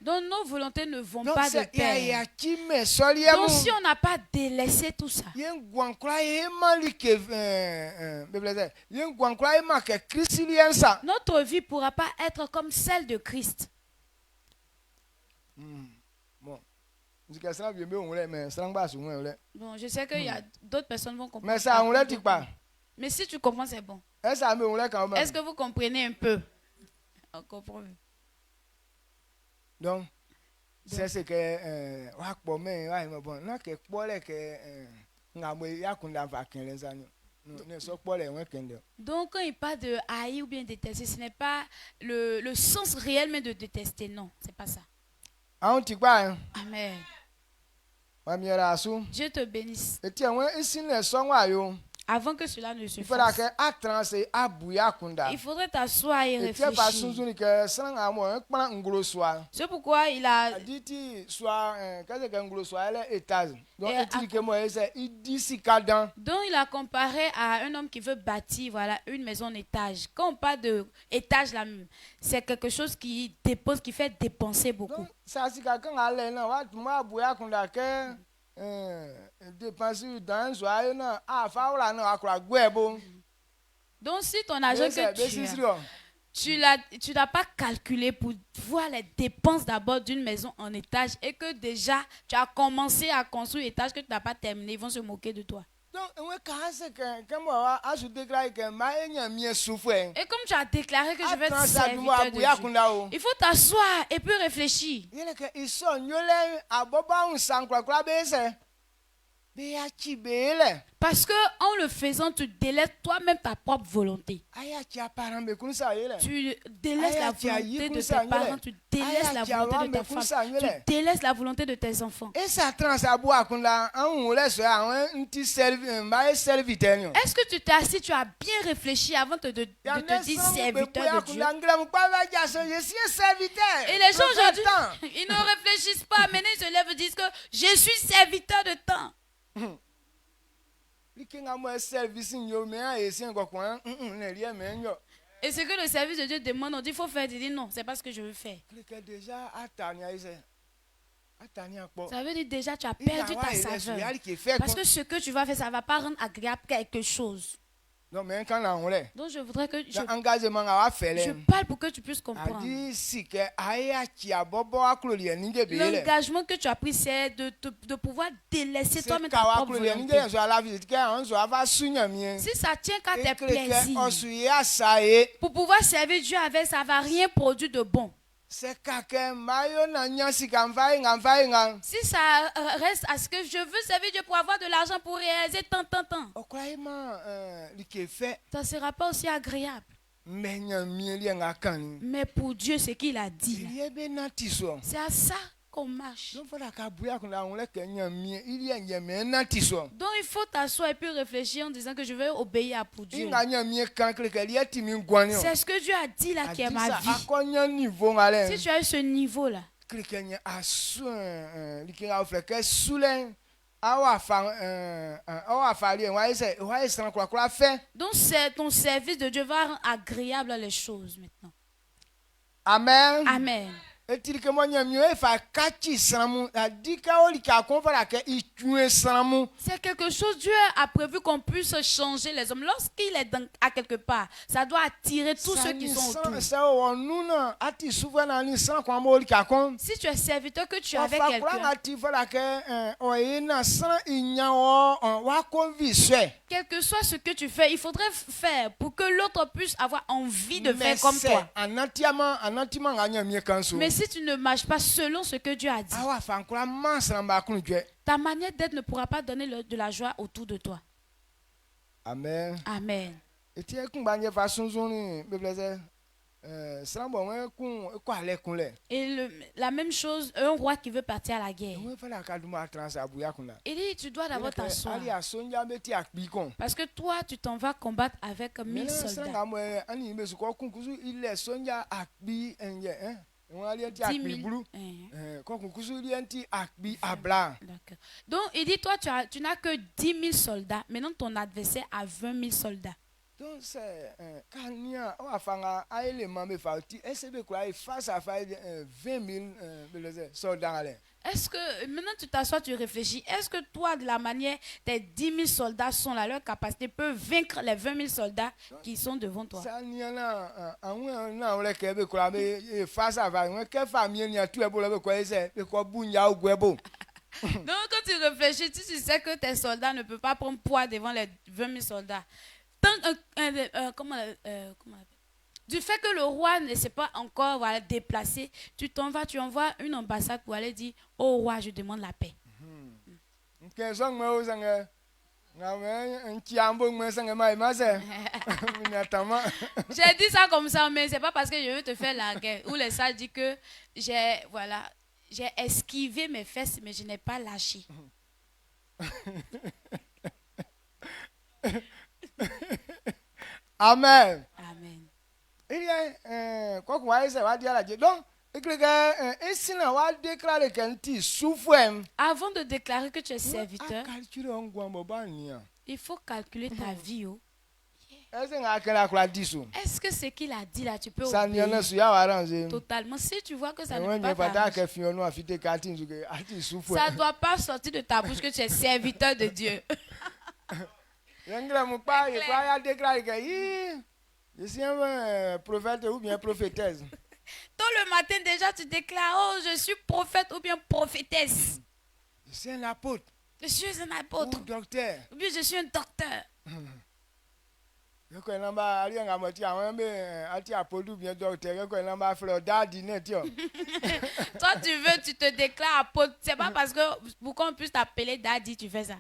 Donc nos volontés ne vont pas de pair. Donc si on n'a pas délaissé tout ça, notre vie ne pourra pas être comme celle de Christ. Bon, je sais qu'il y a d'autres personnes qui vont comprendre. Mais si tu comprends, c'est bon. Est-ce que vous comprenez un peu? On comprend. Donc, c'est ce que donc quand il parle de haïr ou bien détester, ce n'est pas le sens réel mais de détester. Non, c'est pas ça. Amen. Dieu te bénisse. Avant que cela ne se fasse, il faudrait t'asseoir et réfléchir. C'est pourquoi il a... Donc il a comparé à un homme qui veut bâtir une maison en étage. Quand on parle d'étage là, c'est quelque chose qui fait dépenser beaucoup. Donc si ton argent que tu n'as pas calculé pour voir les dépenses d'abord d'une maison en étage et que déjà tu as commencé à construire l'étage que tu n'as pas terminé, ils vont se moquer de toi. Et comme tu as déclaré que je vais te servir de Dieu, il faut t'asseoir et puis réfléchir. Parce que en le faisant, tu délaisses toi-même ta propre volonté. Tu délaisses la volonté de tes parents, tu délaisses la volonté de ta femme, tu délaisses la volonté de tes enfants. Est-ce que tu t'es assis, tu as bien réfléchi avant de te dire serviteur de Dieu? Et les gens aujourd'hui, ils ne réfléchissent pas. Maintenant, ils se lèvent et disent que je suis serviteur de temps. Et ce que le service de Dieu demande, on dit il faut faire, il dit non, c'est pas ce que je veux faire. Ça veut dire déjà tu as perdu ta saveur. Parce que ce que tu vas faire, ça ne va pas rendre agréable quelque chose. Donc je voudrais que je parle pour que tu puisses comprendre. L'engagement que tu as pris, c'est de pouvoir délaisser toi-même ta propre volonté. Si ça tient qu'à tes plaisirs, pour pouvoir servir Dieu avec, ça ne va rien produire de bon. Si ça reste à ce que je veux servir Dieu pour avoir de l'argent pour réaliser tant. Ça ne sera pas aussi agréable. Mais pour Dieu, ce qu'il a dit, c'est à ça qu'on marche. Donc il faut t'asseoir et puis réfléchir en disant que je vais obéir pour Dieu. C'est ce que Dieu a dit là qui est ma vie. Si tu as eu ce niveau là, donc ton service de Dieu va rendre agréable les choses maintenant. Amen. Amen. C'est quelque chose, Dieu a prévu qu'on puisse changer les hommes. Lorsqu'il est à quelque part, ça doit attirer tous ceux qui sont autour. Si tu es serviteur, que tu es avec quelqu'un, quel que soit ce que tu fais, il faudrait faire pour que l'autre puisse avoir envie de faire comme toi. Mais si tu ne marches pas selon ce que Dieu a dit, ta manière d'être ne pourra pas donner de la joie autour de toi. Amen. Amen. Et la même chose, un roi qui veut partir à la guerre. Il dit, tu dois d'abord t'asseoir. Parce que toi, tu t'en vas combattre avec 1000 soldats. 10 000. Donc il dit, toi tu n'as que 10 000 soldats. Maintenant ton adversaire a 20 000 soldats. Donc c'est est-ce que maintenant tu t'assois, tu réfléchis, est-ce que toi de la manière tes 10 000 soldats sont là, leur capacité peut vaincre les 20 000 soldats qui sont devant toi? Donc quand tu réfléchis, tu sais que tes soldats ne peuvent pas prendre poids devant les 20 000 soldats. Du fait que le roi ne s'est pas encore déplacé, tu t'en vas, tu envoies une ambassade pour aller dire au roi, je demande la paix. J'ai dit ça comme ça, mais c'est pas parce que je veux te faire la guerre. Où les salles disent que j'ai esquivé mes fesses, mais je n'ai pas lâché. Amen. Amen. Avant de déclarer que tu es serviteur, il faut calculer ta vie. Est-ce que ce qu'il a dit là, tu peux obéir totalement? Si tu vois que ça ne peut pas t'arranger, ça ne doit pas sortir de ta bouche que tu es serviteur de Dieu. Je suis un prophète ou bien prophétesse. Tôt le matin déjà tu déclares, oh je suis prophète ou bien prophétesse. Je suis un apôtre. Je suis un apôtre. Ou docteur. Ou bien je suis un docteur. Toi tu te déclares apôtre. C'est pas parce que pour qu'on puisse t'appeler daddy tu fais ça.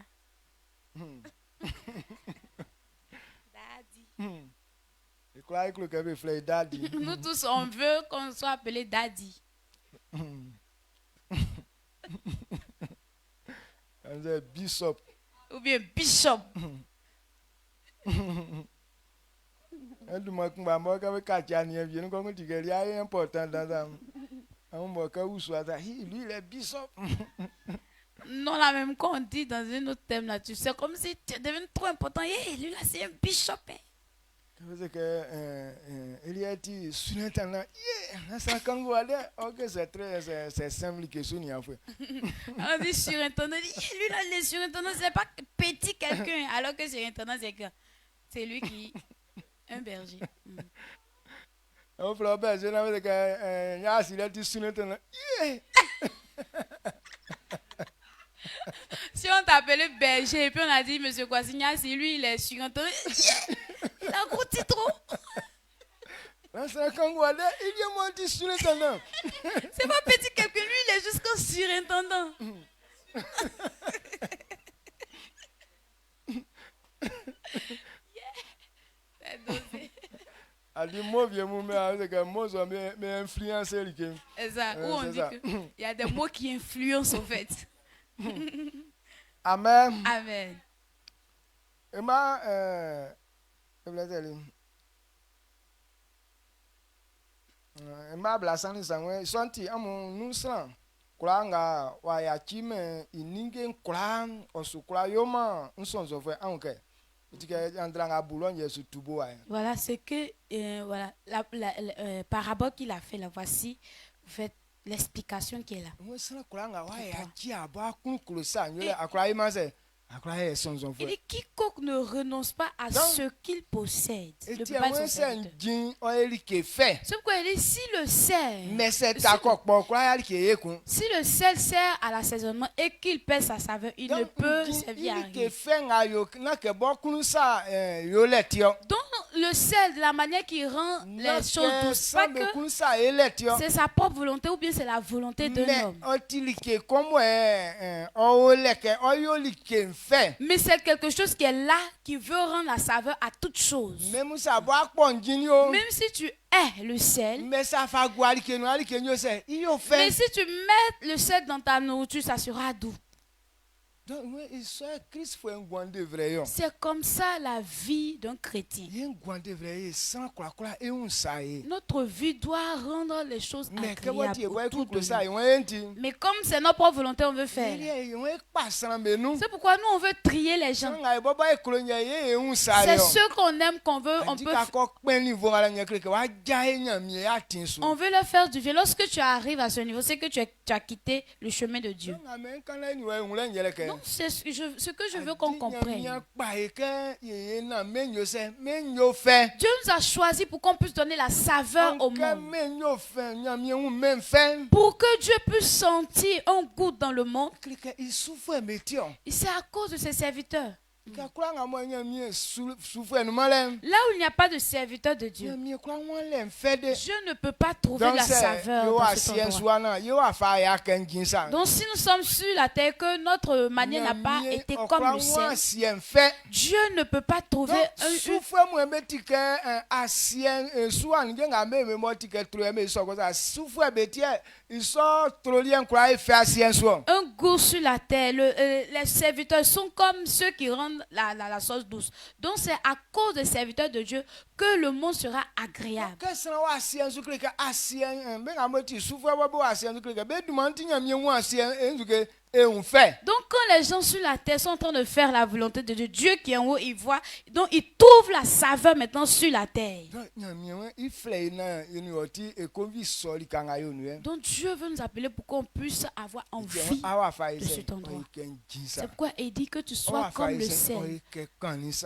Daddy. Nous tous, on veut qu'on soit appelé Daddy. Bishop. Ou bien Bishop. Lui, il est bishop. Non, là même quand on dit dans un autre thème là, tu sais, comme si tu deviens trop important. Hey, lui là, c'est un bishop. Il a dit, surintendant, c'est simple question. On dit surintendant, lui là, le surintendant, c'est pas petit quelqu'un, alors que surintendant, c'est lui qui est un berger. Si on t'appelait berger et puis on a dit monsieur Kwasinya, c'est lui, il est surintendant. Il a grossi trop. C'est pas petit quelqu'un, lui il est jusqu'au surintendant. C'est dosé. Exact. Où on dit qu'il y a des mots qui influencent en fait. Amen. Amen. Voilà ce que voilà, la parabole qu'il a fait là, voici, vous faites l'explication qui est là. Il dit quiconque ne renonce pas à ce qu'il possède ne peut pas être son serviteur. C'est pourquoi il dit si le sel sert à l'assaisonnement et qu'il perd sa saveur, il ne peut servir à rien. Donc le sel, de la manière qu'il rend les choses douces, pas que c'est sa propre volonté ou bien c'est la volonté de l'homme. Mais c'est quelque chose qui est là, qui veut rendre la saveur à toute chose. Même si tu hais le sel, mais si tu mets le sel dans ta nourriture, ça sera doux. C'est comme ça la vie d'un chrétien. Notre vie doit rendre les choses agréables autour de nous. Mais comme c'est notre propre volonté, on veut faire. C'est pourquoi nous, on veut trier les gens. C'est ceux qu'on aime qu'on veut. On veut leur faire du bien. Lorsque tu arrives à ce niveau, c'est que tu as quitté le chemin de Dieu. Donc, c'est ce que je veux qu'on comprenne. Dieu nous a choisis pour qu'on puisse donner la saveur au monde. Pour que Dieu puisse sentir un goût dans le monde. C'est à cause de ses serviteurs. Là où il n'y a pas de serviteur de Dieu, Dieu ne peut pas trouver la saveur dans cet endroit. Donc si nous sommes sur la terre que notre manière n'a pas été comme le ciel, Dieu ne peut pas trouver un goût sur la terre. Les serviteurs sont comme ceux qui rendent la sauce douce. Donc c'est à cause des serviteurs de Dieu que le monde sera agréable. Donc quand les gens sur la terre sont en train de faire la volonté de Dieu, Dieu qui est en haut, il voit, donc il trouve la saveur maintenant sur la terre. Donc Dieu veut nous appeler pour qu'on puisse avoir envie de cet endroit. C'est pourquoi il dit que tu sois comme le sel,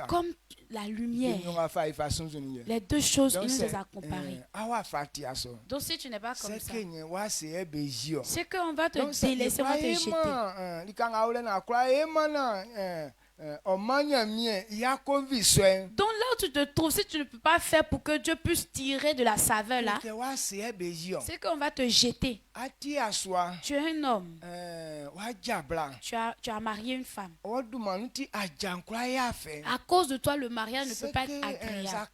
comme la lumière. Les deux choses, il nous les a comparées. Donc si tu n'es pas comme ça, c'est qu'on va te délaisser, on va te jeter. Dans là où tu te trouves, si tu ne peux pas faire pour que Dieu puisse tirer de la saveur là, c'est qu'on va te jeter. Tu es un homme. Tu as marié une femme. À cause de toi, le mariage ne peut pas être agréable.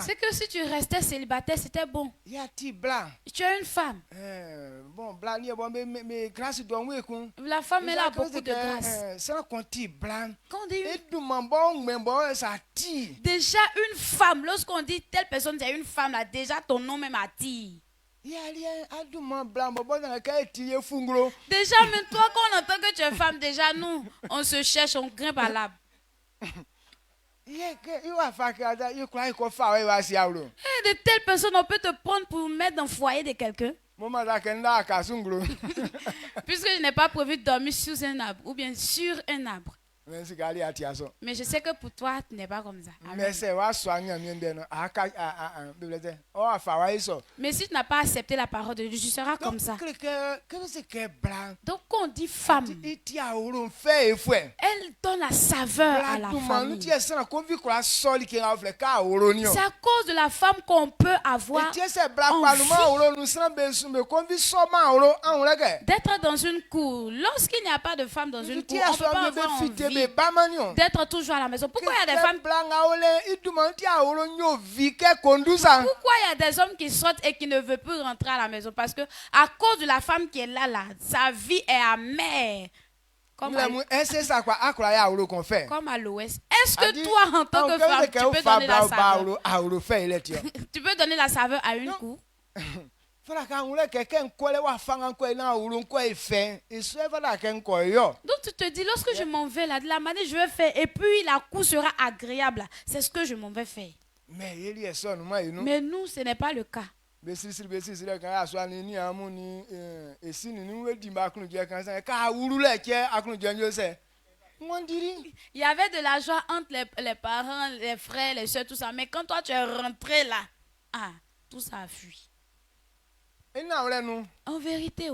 C'est que si tu restais célibataire, c'était bon. Tu as une femme. La femme, elle a beaucoup de grâce. Quand on dit déjà une femme, lorsqu'on dit telle personne c'est une femme, là, déjà ton nom même attire. Déjà, même toi, quand on entend que tu es femme, déjà nous, on se cherche, on grimpe à l'arbre. De telles personnes, on peut te prendre pour mettre dans le foyer de quelqu'un. Puisque je n'ai pas prévu de dormir sous un arbre ou bien sur un arbre. Mais je sais que pour toi, tu n'es pas comme ça. Mais si tu n'as pas accepté la parole de Dieu, tu seras comme ça. Donc quand on dit femme, elle donne la saveur à la famille. C'est à cause de la femme qu'on peut avoir envie d'être dans une cour. Lorsqu'il n'y a pas de femme dans une cour, on peut pas avoir envie d'être toujours à la maison. Pourquoi il y a des femmes? Pourquoi il y a des hommes qui sortent et qui ne veulent plus rentrer à la maison? Parce que à cause de la femme qui est là, sa vie est amère. Comme à l'ouest. Est-ce que toi, en tant que femme, tu peux donner la saveur? Tu peux donner la saveur à une cour? Donc tu te dis, lorsque je m'en vais là, de la manière je vais faire, et puis la cour sera agréable. C'est ce que je m'en vais faire. Mais nous, ce n'est pas le cas. Il y avait de la joie entre les parents, les frères, les soeurs, tout ça. Mais quand toi tu es rentré là, tout ça a fui. En vérité,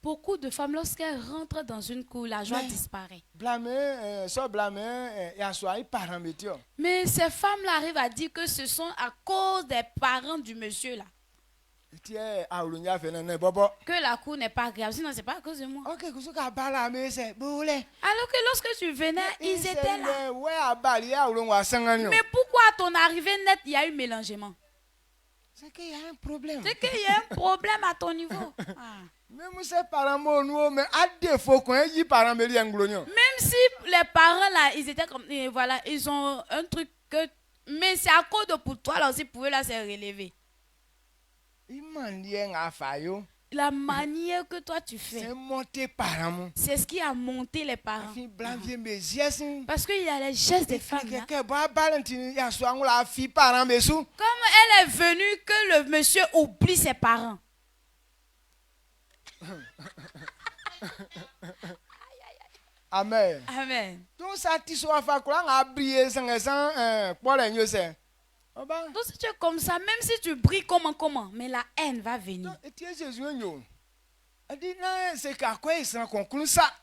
beaucoup de femmes, lorsqu'elles rentrent dans une cour, la joie disparaît. Mais ces femmes-là arrivent à dire que ce sont à cause des parents du monsieur là que la cour n'est pas agréable. Sinon, ce n'est pas à cause de moi. Alors que lorsque tu venais, ils étaient là. Mais pourquoi à ton arrivée nette, il y a eu mélangement? C'est qu'il y a un problème. C'est qu'il y a un problème à ton niveau. Même si les parents là, ils étaient comme, voilà, ils ont un truc que, mais c'est à cause de pour toi là aussi, pour eux là, c'est relevé. La manière que toi tu fais, c'est ce qui a monté les parents. Parce qu'il y a les gestes des femmes là. Comme elle est venue, que le monsieur oublie ses parents. Amen. Amen. Donc si tu es comme ça, même si tu brilles comment, mais la haine va venir. C'est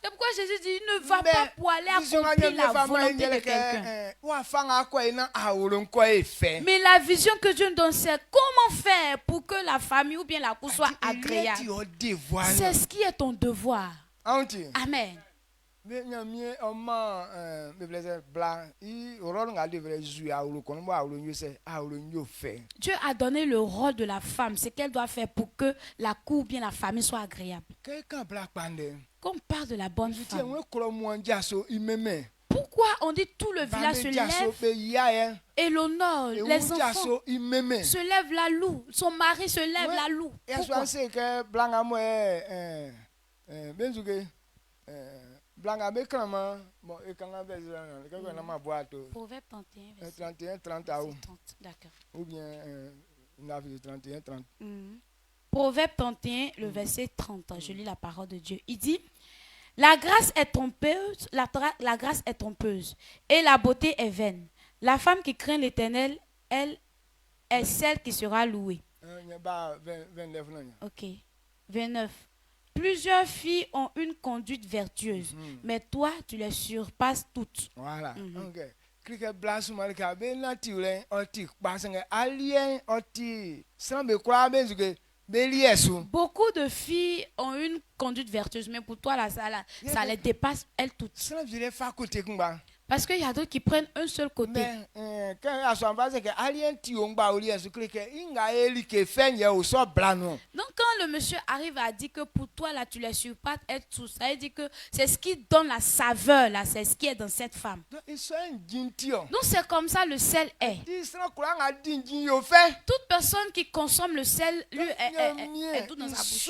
pourquoi Jésus dit, ne va pas pour aller accomplir la volonté de quelqu'un. Mais la vision que Dieu nous donne, c'est comment faire pour que la famille ou bien la cour soit agréable. C'est ce qui est ton Devoir. Amen. Dieu a donné le rôle de la femme, ce qu'elle doit faire pour que la cour ou bien la famille soit agréable. Quand on parle de la bonne femme, pourquoi on dit tout le village se lève et l'honneur, les enfants se lèvent la loue, son mari se lève la loue? Pourquoi? Proverbe 31, 30. D'accord. Ou bien 31, 30. Proverbe 31, le verset 30. Je lis la parole de Dieu. Il dit, La grâce est trompeuse, la grâce est trompeuse et la beauté est vaine. La femme qui craint l'Éternel, elle est celle qui sera louée. Ok. 29. Plusieurs filles ont une conduite vertueuse, mais toi, tu les surpasses toutes. Voilà. Beaucoup de filles ont une conduite vertueuse, mais pour toi, là, ça les dépasse, elles toutes. Parce qu'il y a d'autres qui prennent un seul côté. Donc quand le monsieur arrive à dire que pour toi là tu les surpasses elles tous, ça veut dire que c'est ce qui donne la saveur là, c'est ce qui est dans cette femme. Donc c'est comme ça le sel est. Toute personne qui consomme le sel lui est tout dans sa bouche.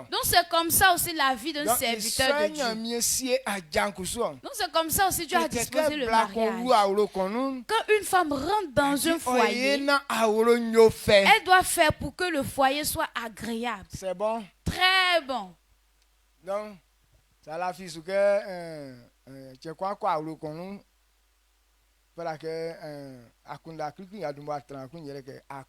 Donc c'est comme ça aussi la vie d'un serviteur de Dieu. Donc c'est comme ça aussi Dieu a disposé le mariage. Quand une femme rentre dans un foyer, elle doit faire pour que le foyer soit agréable. C'est bon. Très bon. Donc, ça la fille que tu crois quoi au con voilà que akunda cliquing a dumba tranquille que a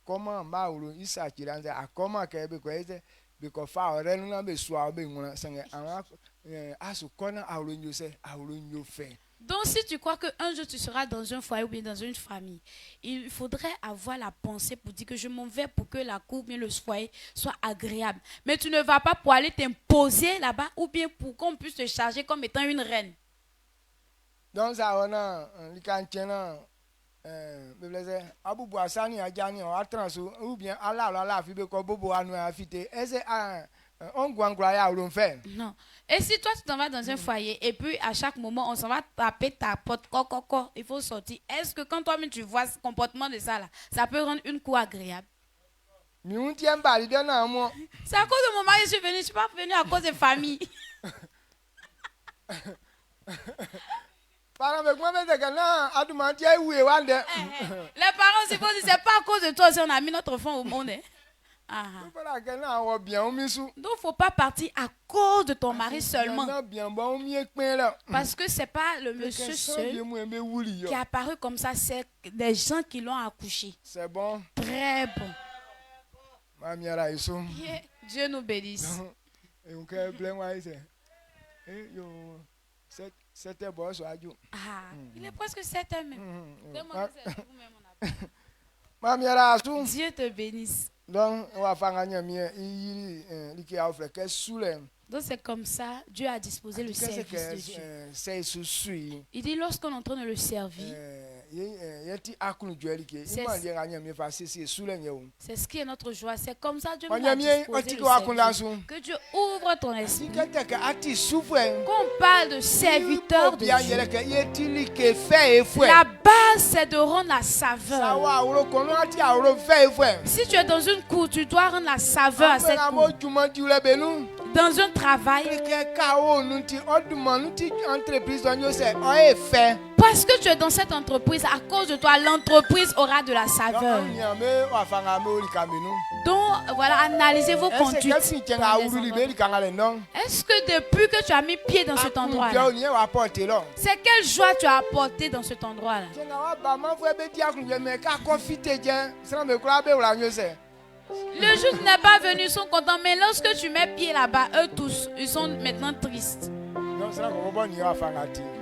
comment maulu isa tiranze a comment que be kweze be ko fa ore nu na be swa be ngona senge asu kona awlo se awlo nyo fe. Donc si tu crois qu'un jour tu seras dans un foyer ou bien dans une famille, il faudrait avoir la pensée pour dire que je m'en vais pour que la cour ou bien le foyer soit agréable. Mais tu ne vas pas pour aller t'imposer là-bas ou bien pour qu'on puisse te charger comme étant une reine. Donc ça on a likantiena bebeleze abubu asani ajani o atranso ou bien ala fi be ko bobo anu afite ese non. Et si toi tu t'en vas dans un foyer et puis à chaque moment on s'en va taper ta porte, il faut sortir. Est-ce que quand toi-même tu vois ce comportement de ça là, ça peut rendre une cour agréable? C'est à cause de mon mari que je suis venu, je ne suis pas venu à cause de famille. Les parents aussi vont dire c'est pas à cause de toi si on a mis notre enfant au monde. Donc il ne faut pas partir à cause de ton mari seulement. Parce que ce n'est pas le monsieur seul qui est apparu comme ça, c'est des gens qui l'ont accouché. C'est bon. Très bon. Dieu nous bénisse. Il est presque 7 heures même. Dieu te bénisse. Donc c'est comme ça, Dieu a disposé le service de Dieu. Il dit lorsqu'on est en train de le servir, c'est ce qui est notre joie. C'est comme ça Dieu nous a disposé le service. Que Dieu ouvre ton esprit. Qu'on parle de serviteur de Dieu. La base c'est de rendre la saveur. Si tu es dans une cour, tu dois rendre la saveur à cette cour. Dans un travail, parce que tu es dans cette entreprise, à cause de toi, l'entreprise aura de la saveur. Donc, voilà, analysez vos conduites. Est-ce que depuis que tu as mis pied dans cet endroit-là, c'est quelle joie tu as apporté dans cet endroit-là? Le jour n'est pas venu, ils sont contents, mais lorsque tu mets pied là-bas, eux tous, ils sont maintenant tristes.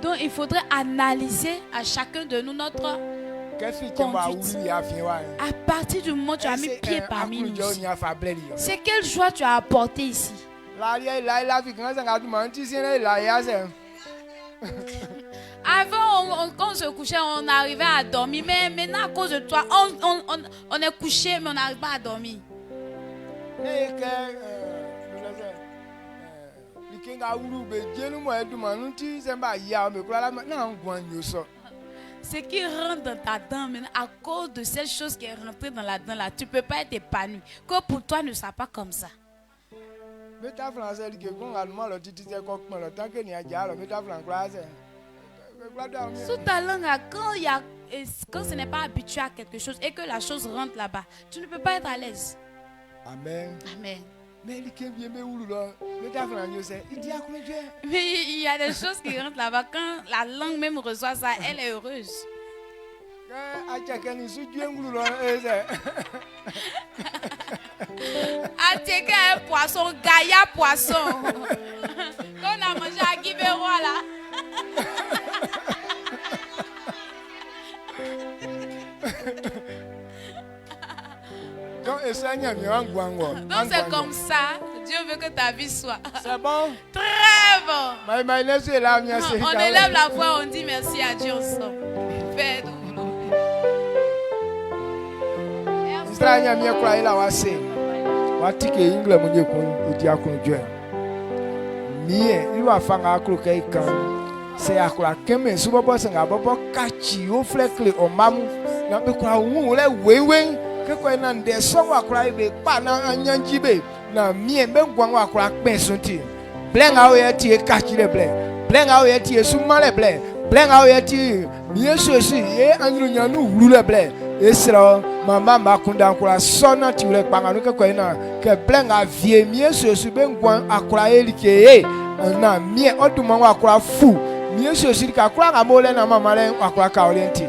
Donc il faudrait analyser à chacun de nous notre conduite. À partir du moment où tu as mis pied parmi nous, c'est quelle joie tu as apporté ici? Avant, quand on se couchait, on arrivait à dormir. Mais maintenant, à cause de toi, on est couché, mais on n'arrive pas à dormir. Ce qui rentre dans ta dent, maintenant, à cause de cette chose qui est rentrée dans la dent, là, tu ne peux pas être épanoui. Que pour toi, ne soit pas comme ça. Sous ta langue, quand ce n'est pas habitué à quelque chose et que la chose rentre là-bas, tu ne peux pas être à l'aise. Amen. Amen. Mais il y a des choses qui rentrent là-bas. Quand la langue même reçoit ça, elle est heureuse. Ateka un poisson, Gaïa poisson. Quand on a mangé à Guibérois là. Donc c'est comme ça. Dieu veut que ta vie soit. C'est bon? Très bon. On élève la voix, on dit merci à Dieu ensemble. Fais tout. C'est à quoi que souvent boss nga bobo kachi o flekle o mamu na be kwa wu le wewe ke ko na de so wa kwa be pa na anyanji be na mie be ngwan wa kwa pensunti blenga o ye ti kachi le blenga o ye ti su ma le blenga o ye ti mie so si e anyu nyanu wulu le esra mama makunda kwa so na ti le pa nganu ke ko na ke blenga vie mie so su be ngwan akwa elike e na mie oduma wa kwa fu mie so sirika kura ga mole na mama le akwa ka orienti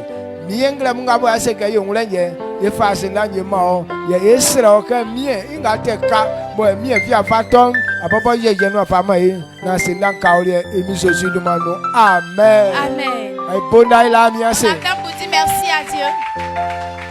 mie ngla munga bo aseka yo nglenye e fa se na nye ma o ye esra o ka mie inga te ka bo mie fi afaton abobo ye je no fa ma e na se na ka ori emi so su duma no amen amen ai bonda ila mi ase merci à Dieu.